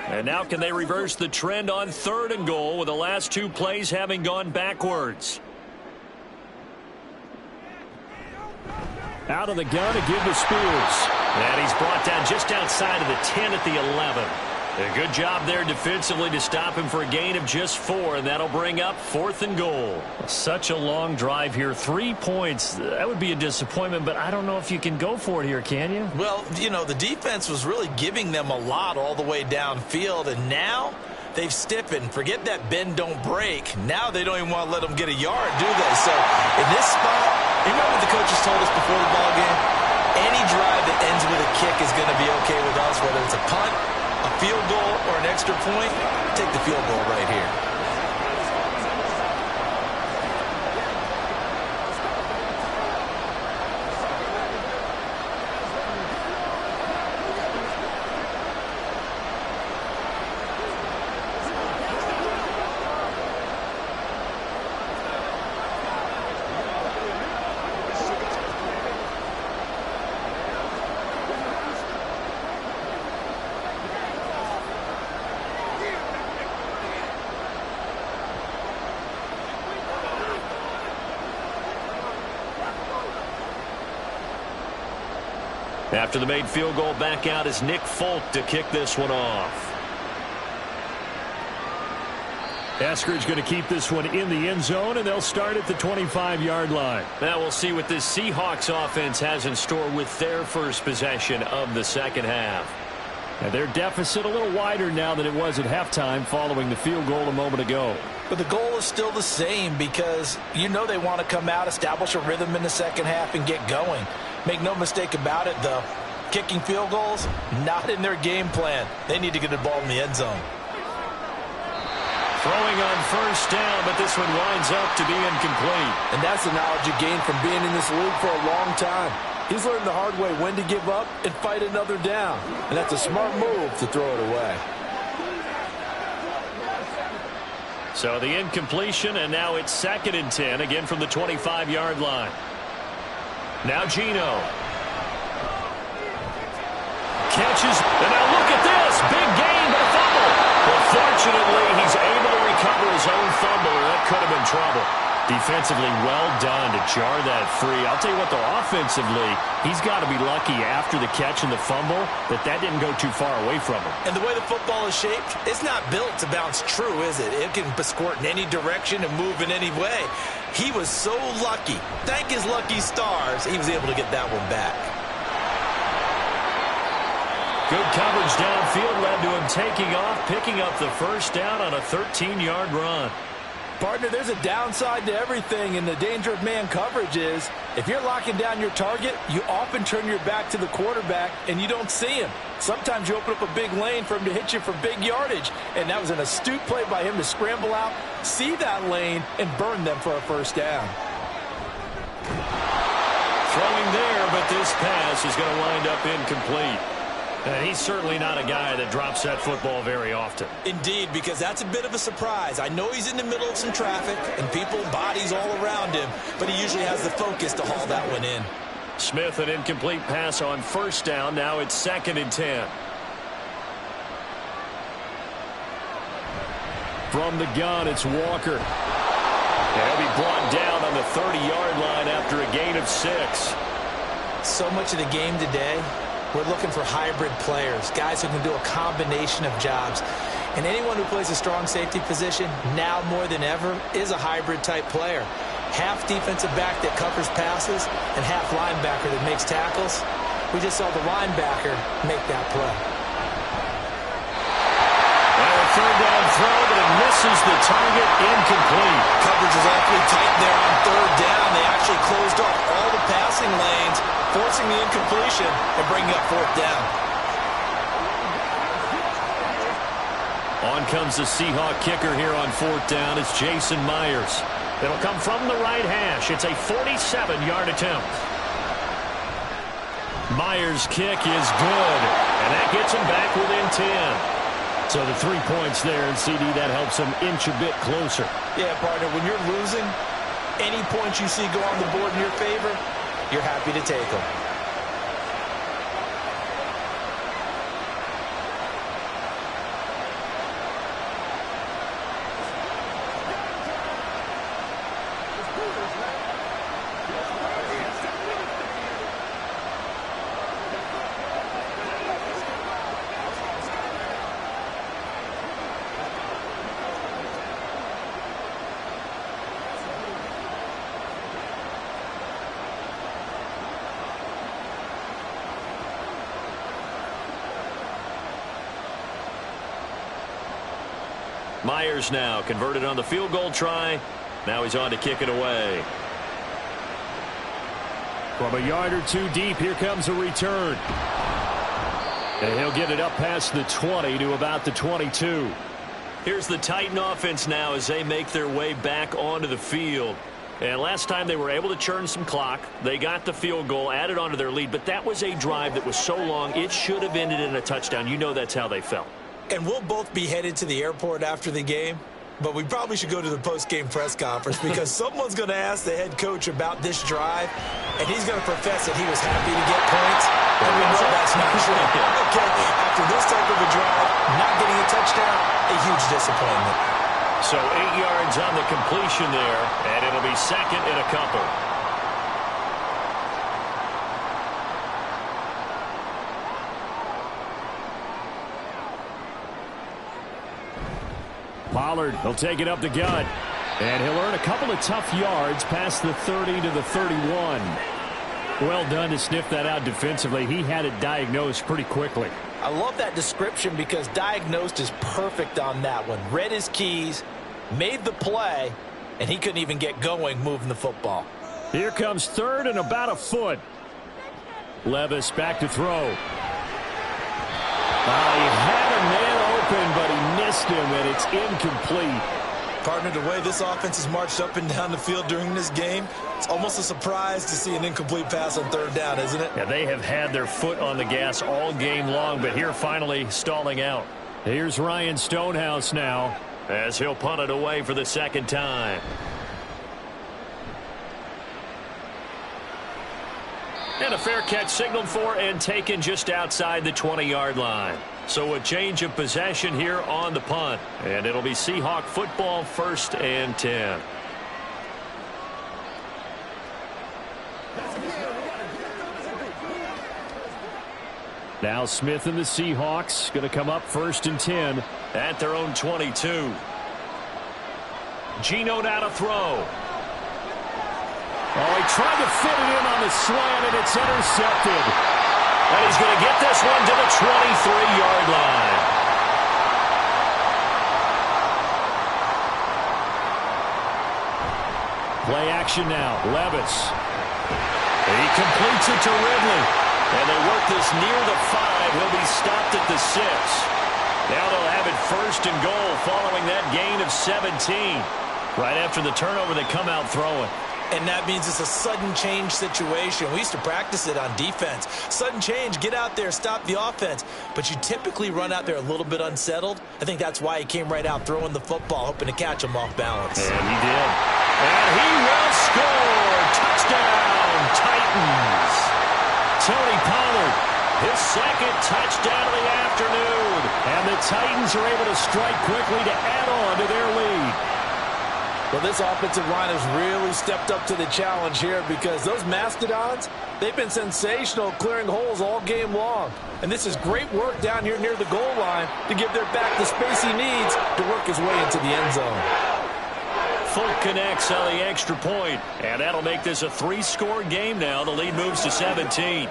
And now can they reverse the trend on 3rd and goal with the last 2 plays having gone backwards? Out of the gun to give to Spears. And he's brought down just outside of the 10 at the 11. A good job there defensively to stop him for a gain of just 4, and that'll bring up 4th and goal. Such a long drive here. 3 points. That would be a disappointment, but I don't know if you can go for it here, can you? Well, you know, the defense was really giving them a lot all the way downfield, and now They've stiffened. Forget that bend, don't break. Now they don't even want to let them get a yard, do they? So in this spot, you remember what the coaches told us before the ball game? Any drive that ends with a kick is going to be okay with us, whether it's a punt, a field goal, or an extra point. Take the field goal right here. After the made field goal, back out is Nick Folk to kick this one off. Eskridge going to keep this one in the end zone, and they'll start at the 25-yard line. Now we'll see what this Seahawks offense has in store with their first possession of the second half. And their deficit a little wider now than it was at halftime following the field goal a moment ago. But the goal is still the same because you know they want to come out, establish a rhythm in the second half, and get going. Make no mistake about it, though. Kicking field goals, not in their game plan. They need to get the ball in the end zone. Throwing on first down, but this one winds up to be incomplete. And that's the knowledge you gain from being in this league for a long time. He's learned the hard way when to give up and fight another down. And that's a smart move to throw it away. So the incompletion, and now it's 2nd and 10, again from the 25-yard line. Now Geno. Catches, and now look at this. Big gain, but a fumble. But fortunately, he's able to recover his own fumble, or that could have been trouble. Defensively, well done to jar that free. I'll tell you what, though, offensively, he's got to be lucky after the catch and the fumble that didn't go too far away from him. And the way the football is shaped, it's not built to bounce true, is it? It can squirt in any direction and move in any way. He was so lucky. Thank his lucky stars, he was able to get that one back. Good coverage downfield led to him taking off, picking up the first down on a 13-yard run. Partner, there's a downside to everything, and the danger of man coverage is if you're locking down your target, you often turn your back to the quarterback and you don't see him. Sometimes you open up a big lane for him to hit you for big yardage, and that was an astute play by him to scramble out, see that lane, and burn them for a first down. Throwing there, but this pass is going to wind up incomplete. And he's certainly not a guy that drops that football very often. Indeed, because that's a bit of a surprise. I know he's in the middle of some traffic and people, bodies all around him, but he usually has the focus to haul that one in. Smith, an incomplete pass on first down. Now it's 2nd and 10. From the gun, it's Walker. He'll be brought down on the 30-yard line after a gain of 6. So much of the game today, we're looking for hybrid players, guys who can do a combination of jobs. And anyone who plays a strong safety position, now more than ever, is a hybrid-type player. Half defensive back that covers passes and half linebacker that makes tackles. We just saw the linebacker make that play. Well, a third down throw, but it misses the target, incomplete. Coverage is awfully tight there on third down. They actually closed off all the passing lanes, forcing the incompletion and bringing up fourth down. On comes the Seahawk kicker here on fourth down. It's Jason Myers. It'll come from the right hash. It's a 47-yard attempt. Myers' kick is good, and that gets him back within 10. So the 3 points there, and CD, that helps him inch a bit closer. Yeah, partner, when you're losing, any points you see go on the board in your favor, you're happy to take them. Myers now converted on the field goal try. Now he's on to kick it away. From a yard or two deep, here comes a return. And he'll get it up past the 20 to about the 22. Here's the Titan offense now as they make their way back onto the field. And last time they were able to churn some clock. They got the field goal, added onto their lead. But that was a drive that was so long, it should have ended in a touchdown. You know that's how they felt. And we'll both be headed to the airport after the game. But we probably should go to the post-game press conference because someone's going to ask the head coach about this drive, and he's going to profess that he was happy to get points, and we know that's not true. Okay, after this type of a drive, not getting a touchdown, a huge disappointment. So 8 yards on the completion there, and it'll be second and a couple. Pollard will take it up the gut. And he'll earn a couple of tough yards past the 30 to the 31. Well done to sniff that out defensively. He had it diagnosed pretty quickly. I love that description because diagnosed is perfect on that one. Read his keys, made the play, and he couldn't even get going moving the football. Here comes third and about a foot. Levis back to throw. He had a man open, but he missed him, and it's incomplete. Partner, the way this offense has marched up and down the field during this game, it's almost a surprise to see an incomplete pass on third down, isn't it? Yeah, they have had their foot on the gas all game long, but here finally stalling out. Here's Ryan Stonehouse now, as he'll punt it away for the second time. And a fair catch signaled for and taken just outside the 20-yard line. So a change of possession here on the punt. And it'll be Seahawk football, 1st and 10. Now Smith and the Seahawks going to come up 1st and 10. At their own 22. Geno now to throw. Oh, he tried to fit it in on the slant, and it's intercepted. And he's going to get this one to the 23-yard line. Play action now. Levis. He completes it to Ridley. And they work this near the 5. He'll be stopped at the 6. Now they'll have it 1st and goal following that gain of 17. Right after the turnover, they come out throwing. And that means it's a sudden change situation. We used to practice it on defense. Sudden change, get out there, stop the offense. But you typically run out there a little bit unsettled. I think that's why he came right out throwing the football, hoping to catch him off balance. And he did. And he will score. Touchdown, Titans. Tony Pollard, his second touchdown of the afternoon. And the Titans are able to strike quickly to add on to their lead. Well, this offensive line has really stepped up to the challenge here because those Mastodons, they've been sensational clearing holes all game long. And this is great work down here near the goal line to give their back the space he needs to work his way into the end zone. Folk connects on the extra point, and that'll make this a 3-score game now. The lead moves to 17.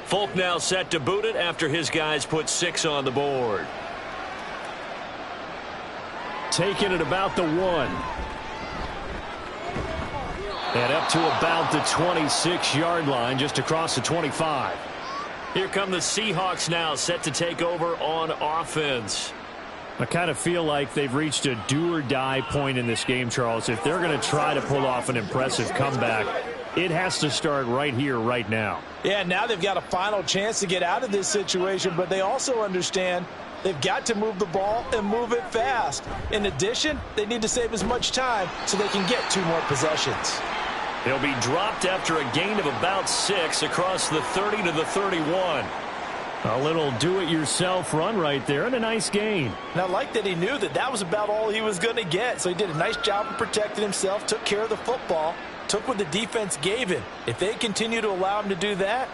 Folk now set to boot it after his guys put 6 on the board. Taking it about the 1. And up to about the 26-yard line, just across the 25. Here come the Seahawks now, set to take over on offense. I kind of feel like they've reached a do-or-die point in this game, Charles. If they're going to try to pull off an impressive comeback, it has to start right here, right now. Yeah, now they've got a final chance to get out of this situation, but they also understand they've got to move the ball and move it fast. In addition, they need to save as much time so they can get 2 more possessions. He'll be dropped after a gain of about 6 across the 30 to the 31. A little do-it-yourself run right there and a nice gain. And I like that he knew that that was about all he was going to get. So he did a nice job of protecting himself, took care of the football, took what the defense gave him. If they continue to allow him to do that,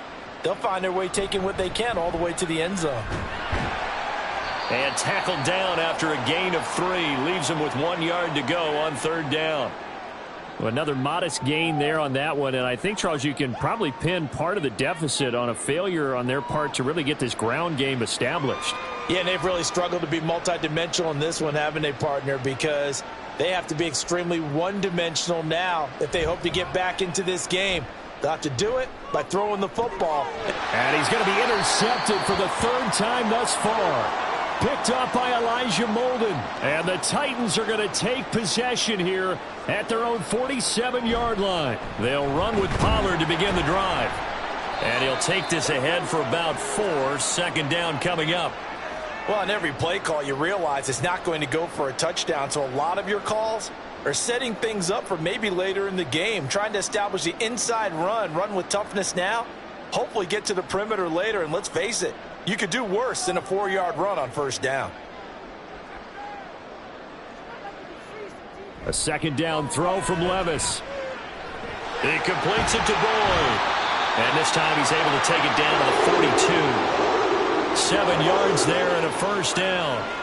they'll find their way taking what they can all the way to the end zone. And tackled down after a gain of 3. Leaves him with 1 yard to go on 3rd down. Well, another modest gain there on that one. And I think, Charles, you can probably pin part of the deficit on a failure on their part to really get this ground game established. Yeah, and they've really struggled to be multidimensional in this one, haven't they, partner? Because they have to be extremely one-dimensional now if they hope to get back into this game. They'll have to do it by throwing the football. And he's going to be intercepted for the 3rd time thus far. Picked up by Elijah Molden. And the Titans are going to take possession here at their own 47-yard line. They'll run with Pollard to begin the drive. And he'll take this ahead for about 4. 2nd down coming up. Well, on every play call, you realize it's not going to go for a touchdown. So a lot of your calls are setting things up for maybe later in the game, trying to establish the inside run with toughness now, hopefully get to the perimeter later. And let's face it, you could do worse than a 4-yard run on 1st down. A 2nd down throw from Levis. He completes it to Boyd. And this time he's able to take it down to the 42. 7 yards there and a 1st down.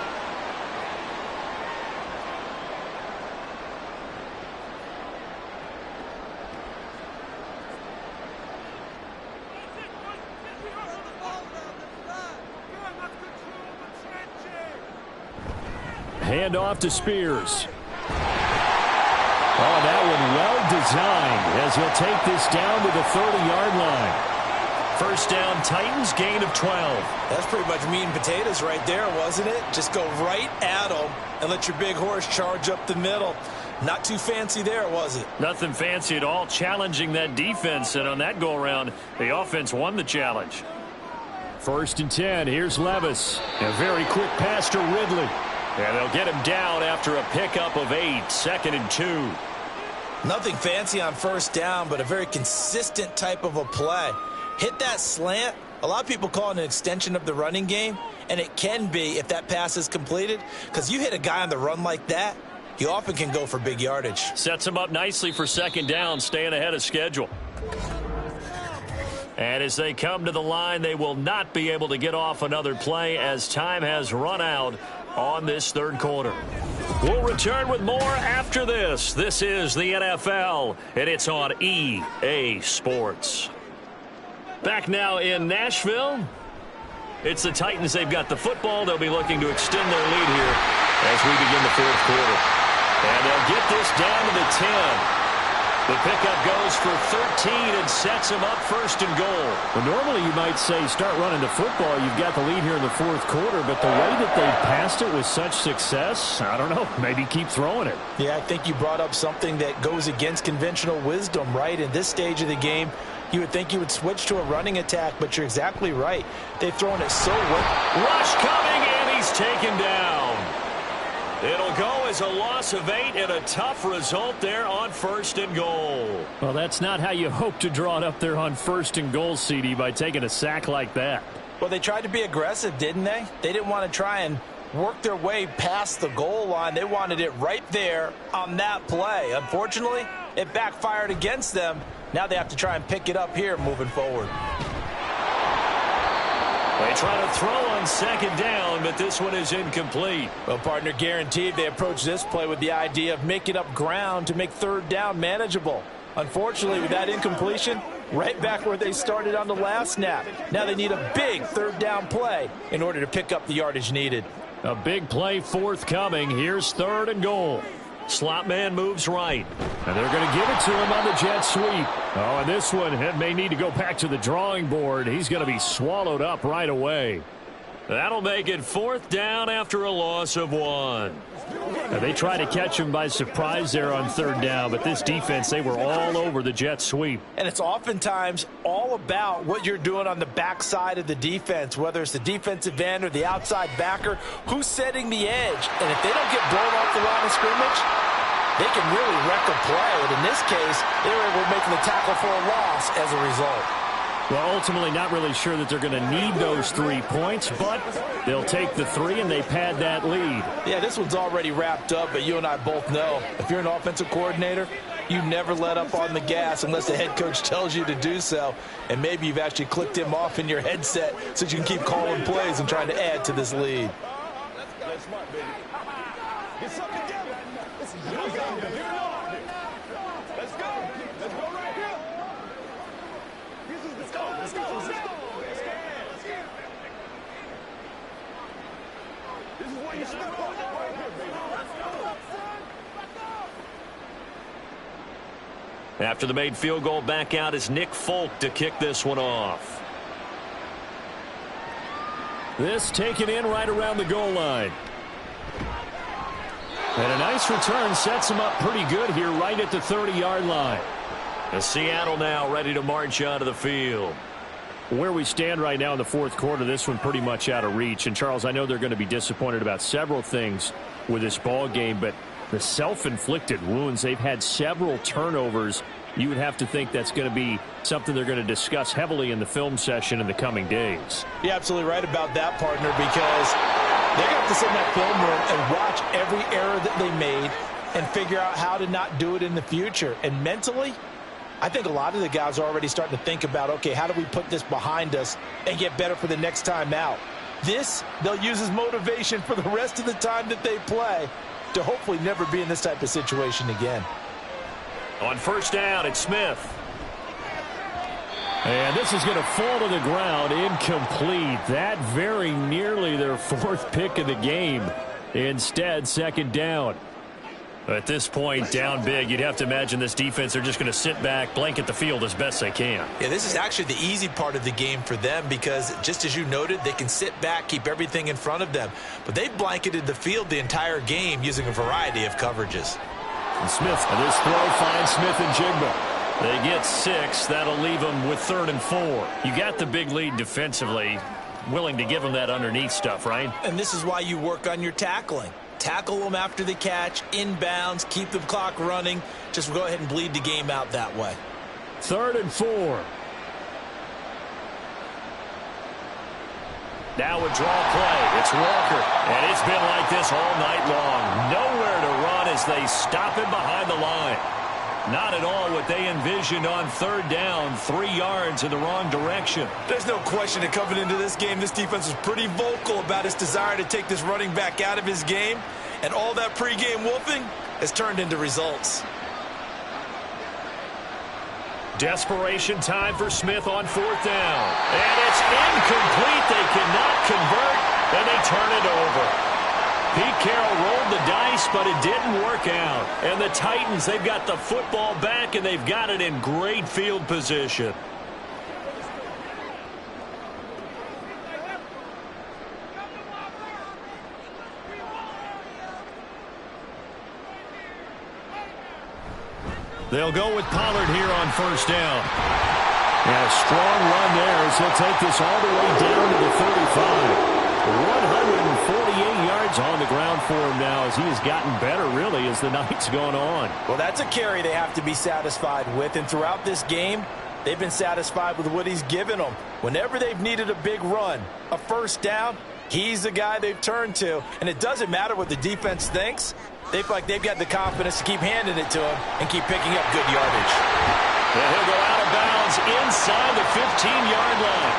Hand off to Spears. Oh, that one well designed as he'll take this down to the 30-yard line. 1st down, Titans, gain of 12. That's pretty much meat and potatoes right there, wasn't it? Just go right at them and let your big horse charge up the middle. Not too fancy there, was it? Nothing fancy at all, challenging that defense. And on that go-around, the offense won the challenge. 1st and 10. Here's Levis. A very quick pass to Ridley. And they'll get him down after a pickup of 8. 2nd and 2. Nothing fancy on 1st down, but a very consistent type of a play. Hit that slant. A lot of people call it an extension of the running game, and it can be if that pass is completed, because you hit a guy on the run like that, you often can go for big yardage. Sets him up nicely for 2nd down, staying ahead of schedule. And as they come to the line, they will not be able to get off another play as time has run out on this 3rd quarter. We'll return with more after this. This is the NFL, and it's on EA Sports. Back now in Nashville. It's the Titans. They've got the football. They'll be looking to extend their lead here as we begin the 4th quarter. And they'll get this down to the 10. The pickup goes for 13 and sets him up 1st and goal. Well, normally you might say start running the football. You've got the lead here in the 4th quarter, but the way that they passed it with such success, I don't know, maybe keep throwing it. Yeah, I think you brought up something that goes against conventional wisdom, right? In this stage of the game, you would think you would switch to a running attack, but you're exactly right. They've thrown it so well. Rush coming, and he's taken down. It'll go as a loss of 8 and a tough result there on 1st and goal. Well, that's not how you hope to draw it up there on 1st and goal, CD, by taking a sack like that. Well, they tried to be aggressive, didn't they? They didn't want to try and work their way past the goal line. They wanted it right there on that play. Unfortunately, it backfired against them. Now they have to try and pick it up here moving forward. They try to throw on 2nd down, but this one is incomplete. Well, partner, guaranteed they approach this play with the idea of making up ground to make 3rd down manageable. Unfortunately, with that incompletion, right back where they started on the last snap. Now they need a big 3rd down play in order to pick up the yardage needed. A big play forthcoming. Here's 3rd and goal. Slot man moves right. And they're going to give it to him on the jet sweep. Oh, and this one may need to go back to the drawing board. He's going to be swallowed up right away. That'll make it 4th down after a loss of 1. Now, they try to catch him by surprise there on 3rd down, but this defense, they were all over the jet sweep. And it's oftentimes all about what you're doing on the backside of the defense, whether it's the defensive end or the outside backer, who's setting the edge. And if they don't get blown off the line of scrimmage, they can really wreck a play. And in this case, they were able to make the tackle for a loss as a result. Well, ultimately not really sure that they're going to need those 3 points, but they'll take the 3 and they pad that lead. Yeah, this one's already wrapped up, but you and I both know if you're an offensive coordinator, you never let up on the gas unless the head coach tells you to do so. And maybe you've actually clicked him off in your headset so you can keep calling plays and trying to add to this lead. That's smart, baby. Get something together. Let's go. Let's go right here. Let's go. Let's go. Let's go. This is where you step up right here, baby. Let's go. After the made field goal, back out is Nick Folk to kick this one off. This taken in right around the goal line. And a nice return sets him up pretty good here right at the 30-yard line. And Seattle now ready to march out of the field. Where we stand right now in the fourth quarter, this one pretty much out of reach. And, Charles, I know they're going to be disappointed about several things with this ball game, but the self-inflicted wounds, they've had several turnovers. You would have to think that's going to be something they're going to discuss heavily in the film session in the coming days. You're absolutely right about that, partner, because they're going to have to sit in that film room and watch every error that they made and figure out how to not do it in the future. And mentally, I think a lot of the guys are already starting to think about, okay, how do we put this behind us and get better for the next time out? This, they'll use as motivation for the rest of the time that they play to hopefully never be in this type of situation again. On first down, it's Smith. And this is going to fall to the ground, incomplete. That very nearly their 4th pick of the game. Instead, second down. At this point, down big, you'd have to imagine this defense, they're just going to sit back, blanket the field as best they can. Yeah, this is actually the easy part of the game for them because, just as you noted, they can sit back, keep everything in front of them. But they've blanketed the field the entire game using a variety of coverages. And Smith, this throw finds Smith and Jigba. They get 6. That'll leave them with 3rd and 4. You got the big lead defensively, willing to give them that underneath stuff, right? And this is why you work on your tackling. Tackle them after the catch, inbounds, keep the clock running. Just go ahead and bleed the game out that way. 3rd and 4. Now a draw play. It's Walker. And it's been like this all night long. Nowhere to run as they stop him behind the line. Not at all what they envisioned on 3rd down. 3 yards in the wrong direction. There's no question that coming into this game, this defense was pretty vocal about its desire to take this running back out of his game. And all that pregame wolfing has turned into results. Desperation time for Smith on 4th down. And it's incomplete. They cannot convert, and they turn it over. Pete Carroll rolled the dice, but it didn't work out. And the Titans, they've got the football back, and they've got it in great field position. They'll go with Pollard here on 1st down. And a strong run there as he'll take this all the way down to the 35. 148 yards on the ground for him now as he has gotten better, really, as the night's gone on. Well, that's a carry they have to be satisfied with. And throughout this game, they've been satisfied with what he's given them. Whenever they've needed a big run, a 1st down, he's the guy they've turned to. And it doesn't matter what the defense thinks. They feel like they've got the confidence to keep handing it to him and keep picking up good yardage. And he'll go out of bounds inside the 15-yard line.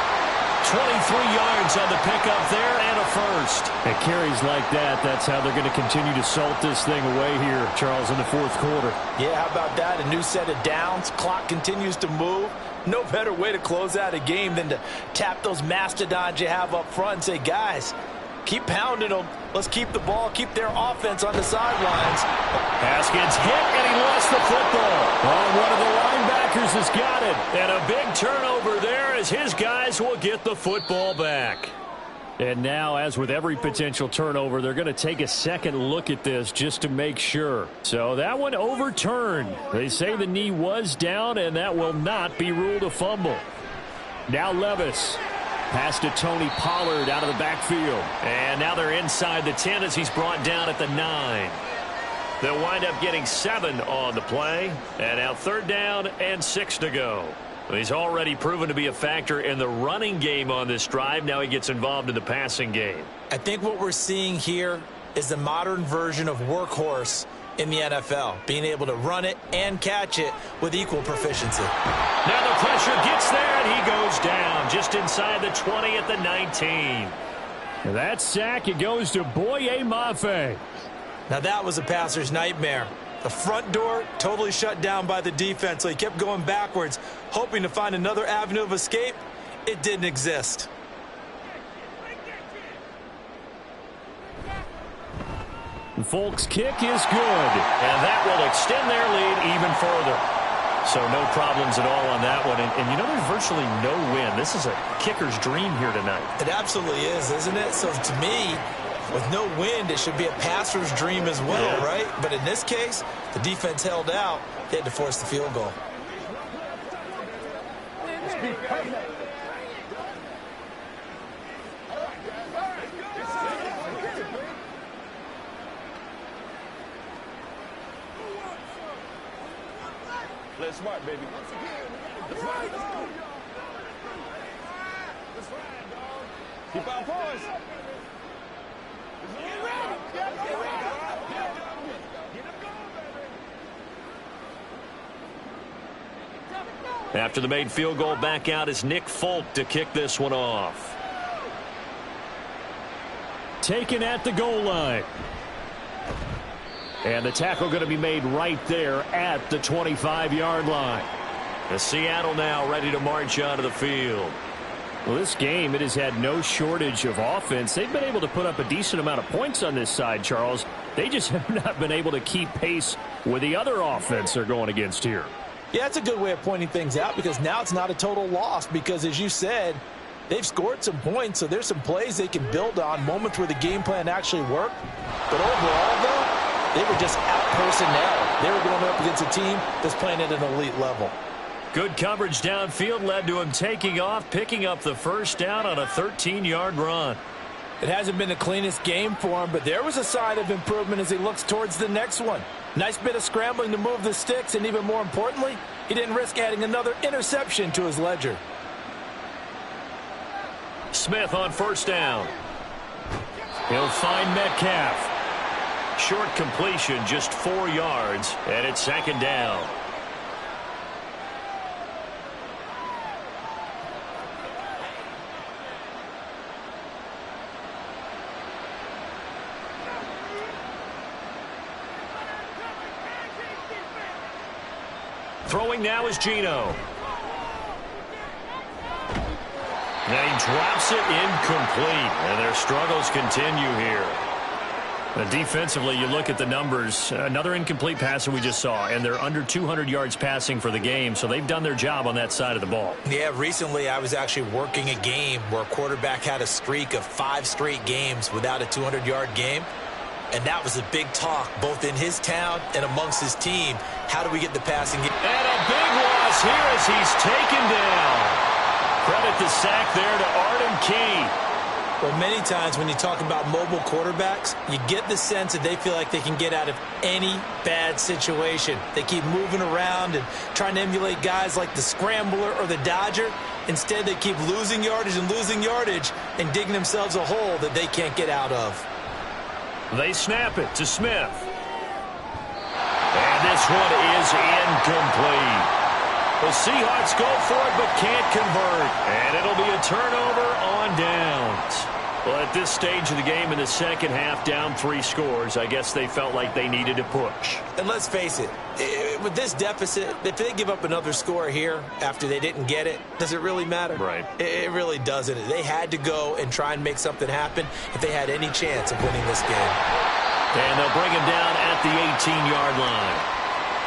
23 yards on the pickup there and a 1st. At carries like that, that's how they're going to continue to salt this thing away here, Charles, in the 4th quarter. Yeah, how about that? A new set of downs. Clock continues to move. No better way to close out a game than to tap those mastodons you have up front and say, guys, keep pounding them. Let's keep the ball, keep their offense on the sidelines. Haskins hit, and he lost the football. Oh, one of the linebackers has got it. And a big turnover there as his guys will get the football back. And now, as with every potential turnover, they're going to take a second look at this just to make sure. So that one overturned. They say the knee was down, and that will not be ruled a fumble. Now Levis. Pass to Tony Pollard out of the backfield. And now they're inside the 10 as he's brought down at the 9. They'll wind up getting 7 on the play. And now 3rd down and 6 to go. He's already proven to be a factor in the running game on this drive. Now he gets involved in the passing game. I think what we're seeing here is the modern version of workhorse in the NFL, being able to run it and catch it with equal proficiency. Now the pressure gets there, and he goes down just inside the 20 at the 19. And that sack, it goes to Boye Mafe. Now that was a passer's nightmare. The front door totally shut down by the defense, so he kept going backwards, hoping to find another avenue of escape. It didn't exist. Folk's kick is good. And that will extend their lead even further. So no problems at all on that one. And you know, there's virtually no win. This is a kicker's dream here tonight. It absolutely is, isn't it? So to me, with no wind, it should be a passer's dream as well, right? But in this case, the defense held out. They had to force the field goal. Play smart, baby. That's right, dog. That's right, dog. Keep our poise. Get ready. Get ready. Get him going, baby. After the made field goal, back out is Nick Folk to kick this one off. Taken at the goal line. And the tackle going to be made right there at the 25-yard line. The Seattle now ready to march onto the field. Well, this game, it has had no shortage of offense. They've been able to put up a decent amount of points on this side, Charles. They just have not been able to keep pace with the other offense they're going against here. Yeah, that's a good way of pointing things out, because now it's not a total loss, because as you said, they've scored some points, so there's some plays they can build on, moments where the game plan actually worked. But overall, though, they were just out-personnel. They were going up against a team that's playing at an elite level. Good coverage downfield led to him taking off, picking up the first down on a 13-yard run. It hasn't been the cleanest game for him, but there was a sign of improvement as he looks towards the next one. Nice bit of scrambling to move the sticks, and even more importantly, he didn't risk adding another interception to his ledger. Smith on first down. He'll find Metcalf. Short completion, just 4 yards, and it's 2nd down. Throwing now is Geno. Now he drops it incomplete, and their struggles continue here. Defensively, you look at the numbers. Another incomplete passer we just saw, and they're under 200 yards passing for the game, so they've done their job on that side of the ball. Yeah, recently I was actually working a game where a quarterback had a streak of 5 straight games without a 200-yard game, and that was a big talk both in his town and amongst his team. How do we get the passing game? And a big loss here as he's taken down. Credit the sack there to Arden Key. Well, many times when you talk about mobile quarterbacks, you get the sense that they feel like they can get out of any bad situation. They keep moving around and trying to emulate guys like the Scrambler or the Dodger. Instead, they keep losing yardage and digging themselves a hole that they can't get out of. They snap it to Smith. And this one is incomplete. The Seahawks go for it but can't convert. And it'll be a turnover on downs. Well, at this stage of the game in the second half, down 3 scores, I guess they felt like they needed to push. And let's face it, with this deficit, if they give up another score here after they didn't get it, does it really matter? Right. It really doesn't. They had to go and try and make something happen if they had any chance of winning this game. And they'll bring him down at the 18-yard line.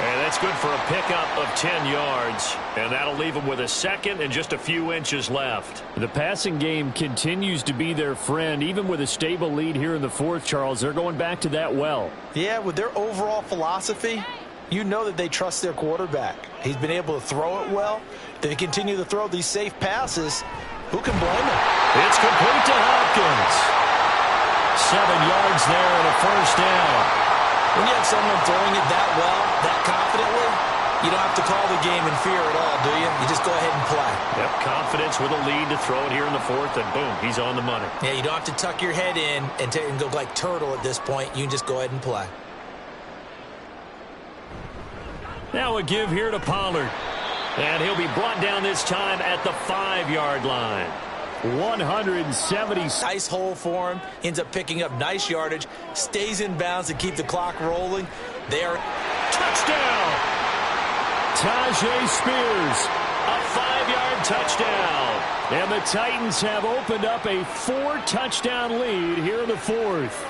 And that's good for a pickup of 10 yards. And that'll leave them with a second and just a few inches left. The passing game continues to be their friend. Even with a stable lead here in the fourth, Charles, they're going back to that well. Yeah, with their overall philosophy, you know that they trust their quarterback. He's been able to throw it well. They continue to throw these safe passes. Who can blame him? It's complete to Hopkins. 7 yards there and a first down. When you have someone throwing it that well, that confidently, you don't have to call the game in fear at all, do you? You just go ahead and play. Yep, confidence with a lead to throw it here in the fourth, and boom, he's on the money. Yeah, you don't have to tuck your head in and go like turtle at this point. You can just go ahead and play. Now a give here to Pollard. And he'll be brought down this time at the 5-yard line. 170. Nice hole for him. Ends up picking up nice yardage. Stays in bounds to keep the clock rolling. There. Touchdown! Tajay Spears. A 5-yard touchdown. And the Titans have opened up a 4-touchdown lead here in the fourth.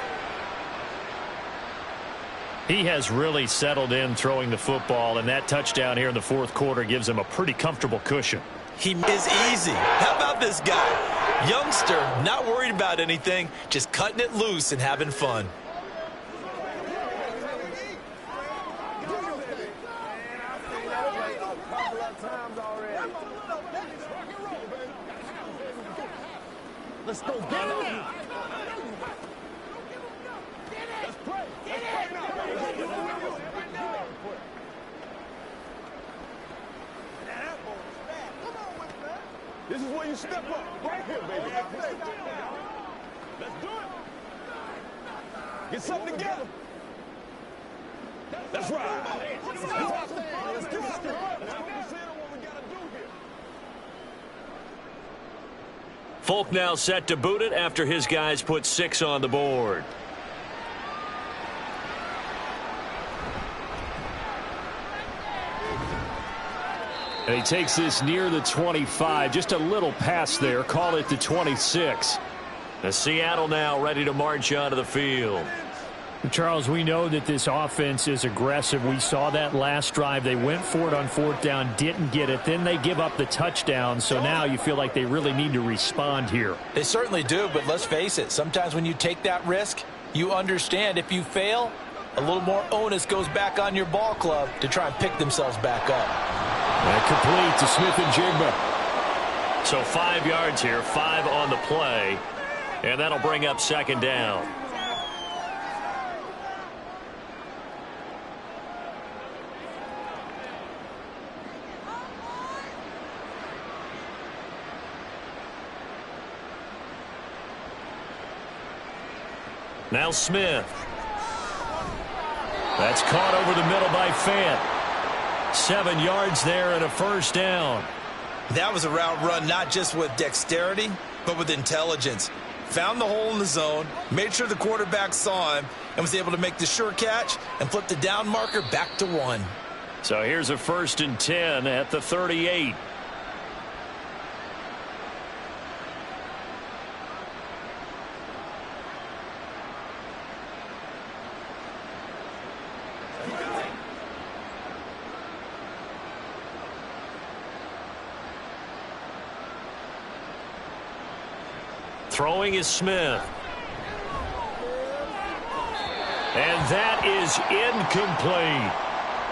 He has really settled in throwing the football, and that touchdown here in the fourth quarter gives him a pretty comfortable cushion. He is easy. How about this guy? Youngster, not worried about anything, just cutting it loose and having fun. Let's go get it. Let's play. This is where you step up. Right here, baby. Let's do it. Get something together. That's right. Let's get something. Folk now set to boot it after his guys put 6 on the board. And he takes this near the 25. Just a little pass there. Call it the 26. The Seattle now ready to march onto the field. Charles, we know that this offense is aggressive. We saw that last drive. They went for it on 4th down, didn't get it. Then they give up the touchdown. So now you feel like they really need to respond here. They certainly do, but let's face it. Sometimes when you take that risk, you understand if you fail, a little more onus goes back on your ball club to try and pick themselves back up. And complete to Smith and Jigba. So 5 yards here, 5 on the play. And that'll bring up 2nd down. Now Smith. That's caught over the middle by Fant. 7 yards there and a 1st down. That was a route run not just with dexterity, but with intelligence. Found the hole in the zone, made sure the quarterback saw him, and was able to make the sure catch and flip the down marker back to 1. So here's a 1st and 10 at the 38. Throwing is Smith. And that is incomplete.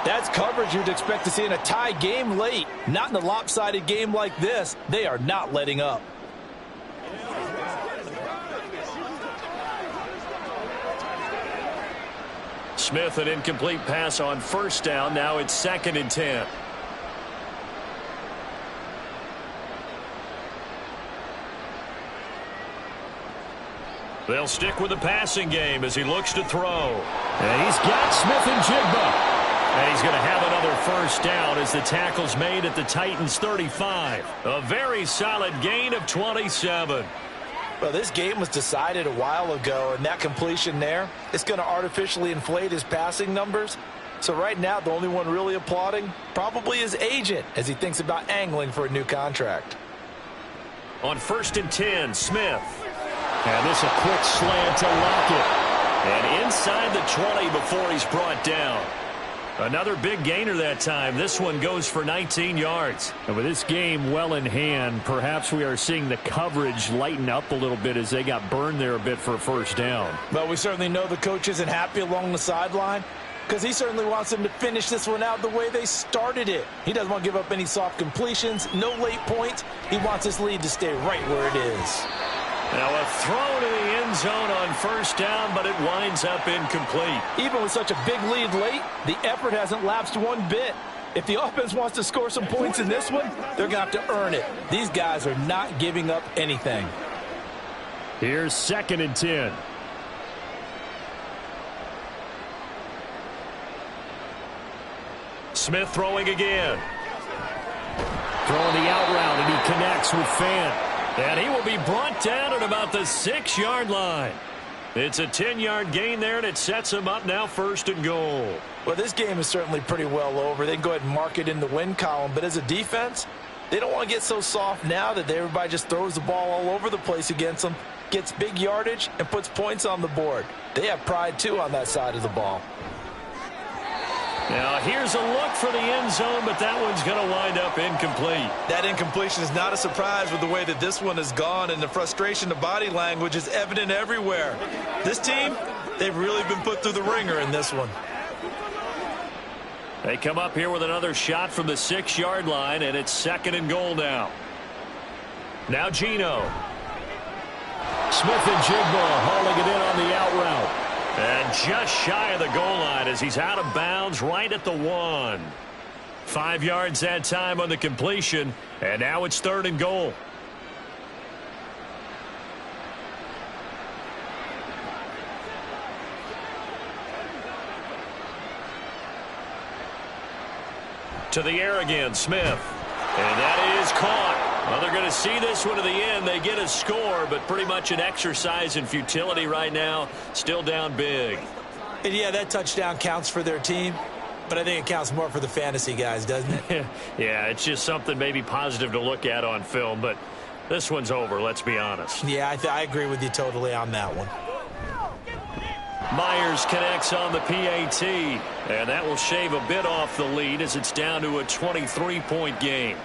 That's coverage you'd expect to see in a tie game late. Not in a lopsided game like this. They are not letting up. Smith, an incomplete pass on 1st down. Now it's 2nd and 10. They'll stick with the passing game as he looks to throw. And he's got Smith and Jigba. And he's going to have another 1st down as the tackle's made at the Titans' 35. A very solid gain of 27. Well, this game was decided a while ago, and that completion there, it's going to artificially inflate his passing numbers. So right now, the only one really applauding probably his agent as he thinks about angling for a new contract. On 1st and 10, Smith. And this a quick slant to Lockett. And inside the 20 before he's brought down. Another big gainer that time. This one goes for 19 yards. And with this game well in hand, perhaps we are seeing the coverage lighten up a little bit as they got burned there a bit for a 1st down. Well, we certainly know the coach isn't happy along the sideline because he certainly wants them to finish this one out the way they started it. He doesn't want to give up any soft completions, no late points. He wants this lead to stay right where it is. Now a throw to the end zone on first down, but it winds up incomplete. Even with such a big lead late, the effort hasn't lapsed one bit. If the offense wants to score some points in this one, they're going to have to earn it. These guys are not giving up anything. Here's 2nd and 10. Smith throwing again. Throwing the out route, and he connects with Fant. And he will be brought down at about the 6-yard line. It's a 10-yard gain there, and it sets him up now 1st and goal. Well, this game is certainly pretty well over. They can go ahead and mark it in the win column. But as a defense, they don't want to get so soft now that everybody just throws the ball all over the place against them, gets big yardage, and puts points on the board. They have pride, too, on that side of the ball. Now, here's a look for the end zone, but that one's going to wind up incomplete. That incompletion is not a surprise with the way that this one has gone, and the frustration, the body language is evident everywhere. This team, they've really been put through the ringer in this one. They come up here with another shot from the 6-yard line, and it's 2nd and goal now. Now Geno. Smith and Jigba hauling it in on the out route. And just shy of the goal line as he's out of bounds right at the 1. 5 yards that time on the completion, and now it's 3rd and goal. To the air again, Smith. And that is caught. Well, they're going to see this one to the end. They get a score, but pretty much an exercise in futility right now. Still down big. And yeah, that touchdown counts for their team, but I think it counts more for the fantasy guys, doesn't it? Yeah, it's just something maybe positive to look at on film, but this one's over, let's be honest. Yeah, I agree with you totally on that one. Myers connects on the PAT, and that will shave a bit off the lead as it's down to a 23-point game.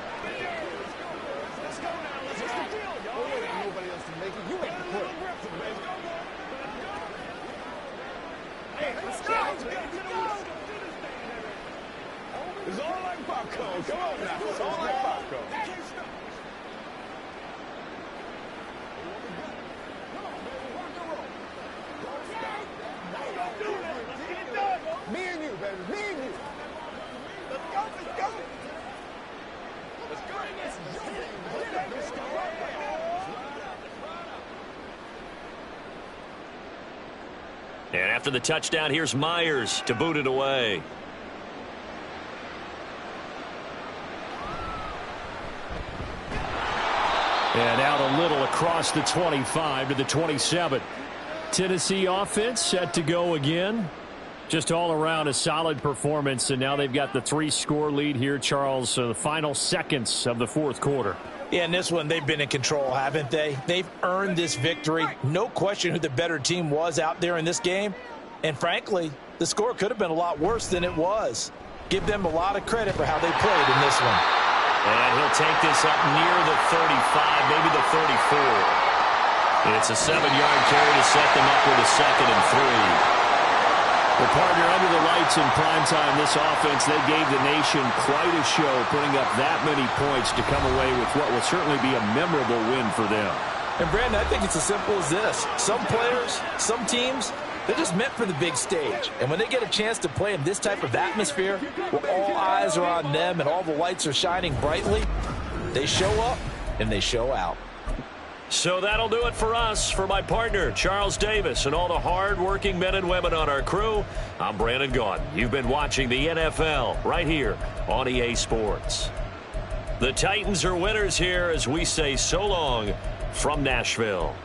It's all like popcorn. Come on now. It's all like popcorn. Me and you, baby. Me and you. Let's go. Let's go. Let's go. Let's go. And after the touchdown, here's Myers to boot it away. And out a little across the 25 to the 27. Tennessee offense set to go again. Just all around a solid performance, and now they've got the 3-score lead here, Charles. So the final seconds of the 4th quarter. Yeah, in this one, they've been in control, haven't they? They've earned this victory. No question who the better team was out there in this game. And frankly, the score could have been a lot worse than it was. Give them a lot of credit for how they played in this one. And he'll take this up near the 35, maybe the 34. It's a 7-yard carry to set them up with a 2nd and 3. Well, partner, under the lights in primetime, this offense, they gave the nation quite a show, putting up that many points to come away with what will certainly be a memorable win for them. And, Brandon, I think it's as simple as this. Some players, some teams, they're just meant for the big stage. And when they get a chance to play in this type of atmosphere, where all eyes are on them and all the lights are shining brightly, they show up and they show out. So that'll do it for us. For my partner, Charles Davis, and all the hard-working men and women on our crew, I'm Brandon Gaudin. You've been watching the NFL right here on EA Sports. The Titans are winners here as we say so long from Nashville.